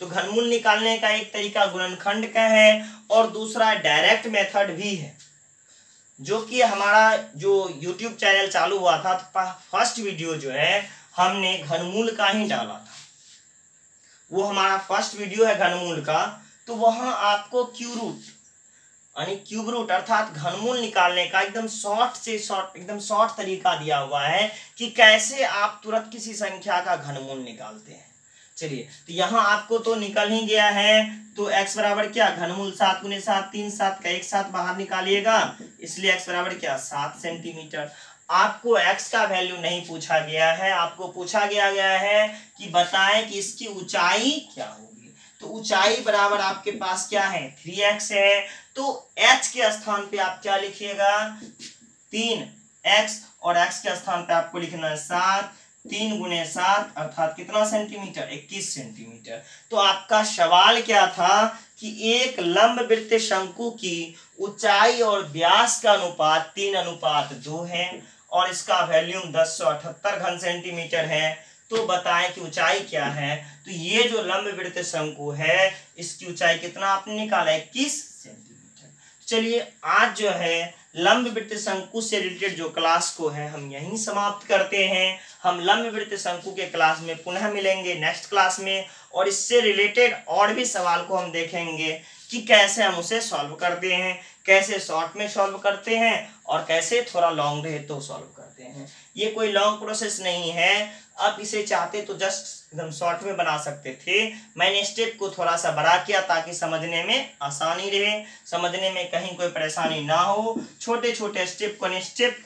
तो घनमूल निकालने का एक तरीका गुणनखंड का है और दूसरा डायरेक्ट मेथड भी है, जो कि हमारा जो YouTube चैनल चालू हुआ था तो फर्स्ट वीडियो जो है हमने घनमूल का ही डाला था। वो हमारा फर्स्ट वीडियो है घनमूल का। तो वहां आपको क्यूब रूट अर्थात घनमूल निकालने का एकदम शॉर्ट तरीका दिया हुआ है कि कैसे आप तुरंत किसी संख्या का घनमूल निकालते हैं। चलिए तो यहाँ आपको तो निकल ही गया है। तो x बराबर क्या घनमूल 7 गुने 7 3 7 का एक साथ बाहर निकालिएगा, इसलिए x बराबर क्या 7 सेंटीमीटर। आपको x का वैल्यू नहीं पूछा गया है, आपको पूछा गया है कि बताएं कि इसकी ऊंचाई क्या होगी। तो ऊंचाई बराबर आपके पास क्या है 3x है। तो h के स्थान पे आप क्या लिखिएगा 3x और x के स्थान पे आपको लिखना है 7। 3 गुने 7 अर्थात कितना सेंटीमीटर 21 सेंटीमीटर। तो आपका सवाल क्या था कि एक लंबवृत्त शंकु की ऊंचाई और व्यास का अनुपात 3:2 है और इसका वॉल्यूम 1078 घन सेंटीमीटर है। तो बताएं कि ऊंचाई क्या है। तो ये जो लंबवृत्त शंकु है इसकी ऊंचाई कितना आपने निकाला 21 सेंटीमीटर। चलिए आज जो है लंबवृत्त शंकु से रिलेटेड जो क्लास को है हम यहीं समाप्त करते हैं। हम लंबवृत्त शंकु के क्लास में पुनः मिलेंगे नेक्स्ट क्लास में और इससे रिलेटेड और भी सवाल को हम देखेंगे कि कैसे हम उसे सॉल्व करते हैं, कैसे शॉर्ट में सॉल्व करते हैं और कैसे थोड़ा लॉन्ग रहे तो सॉल्व करते हैं। ये कोई लॉन्ग प्रोसेस नहीं है। आप इसे चाहते तो जस्ट एकदम शॉर्ट में बना सकते थे। मैंने स्टेप को थोड़ा सा बड़ा किया ताकि समझने में आसानी रहे, समझने में कहीं कोई परेशानी ना हो। छोटे छोटे स्टेप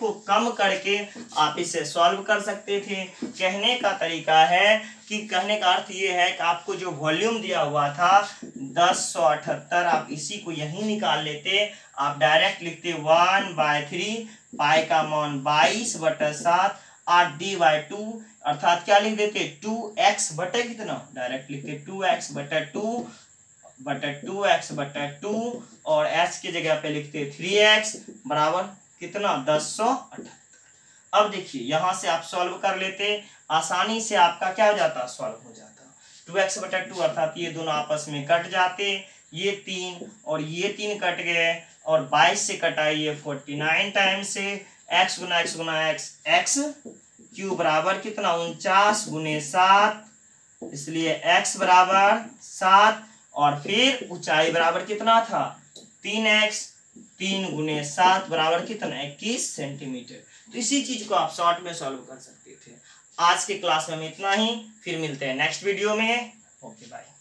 को कम करके आप इसे सॉल्व कर सकते थे। कहने का तरीका है कि कहने का अर्थ ये है कि आपको जो वॉल्यूम दिया हुआ था 1078 आप इसी को यहीं निकाल लेते। आप डायरेक्ट लिखते 1/3 पाई का मान 22/7 8d/2 अर्थात क्या लिख देते 2x बटे कितना डायरेक्ट लिखते 2x/2 और h की जगह पे लिखते 3x बराबर कितना 1078। अब देखिए यहां से आप सॉल्व कर लेते, आसानी से आपका क्या हो जाता सॉल्व हो जाता 2x/2 अर्थात ये दोनों आपस में कट जाते, ये 3 और ये 3 कट गए और 22 से कटाइए 49 टाइम से x गुना x x क्यूब बराबर कितना 49 गुने 7 इसलिए x बराबर 7 और फिर ऊंचाई बराबर कितना था 3x, 3 गुने 7 बराबर कितना 21 सेंटीमीटर। तो इसी चीज को आप शॉर्ट में सॉल्व कर सकते थे। आज के क्लास में इतना ही, फिर मिलते हैं नेक्स्ट वीडियो में। Okay bye.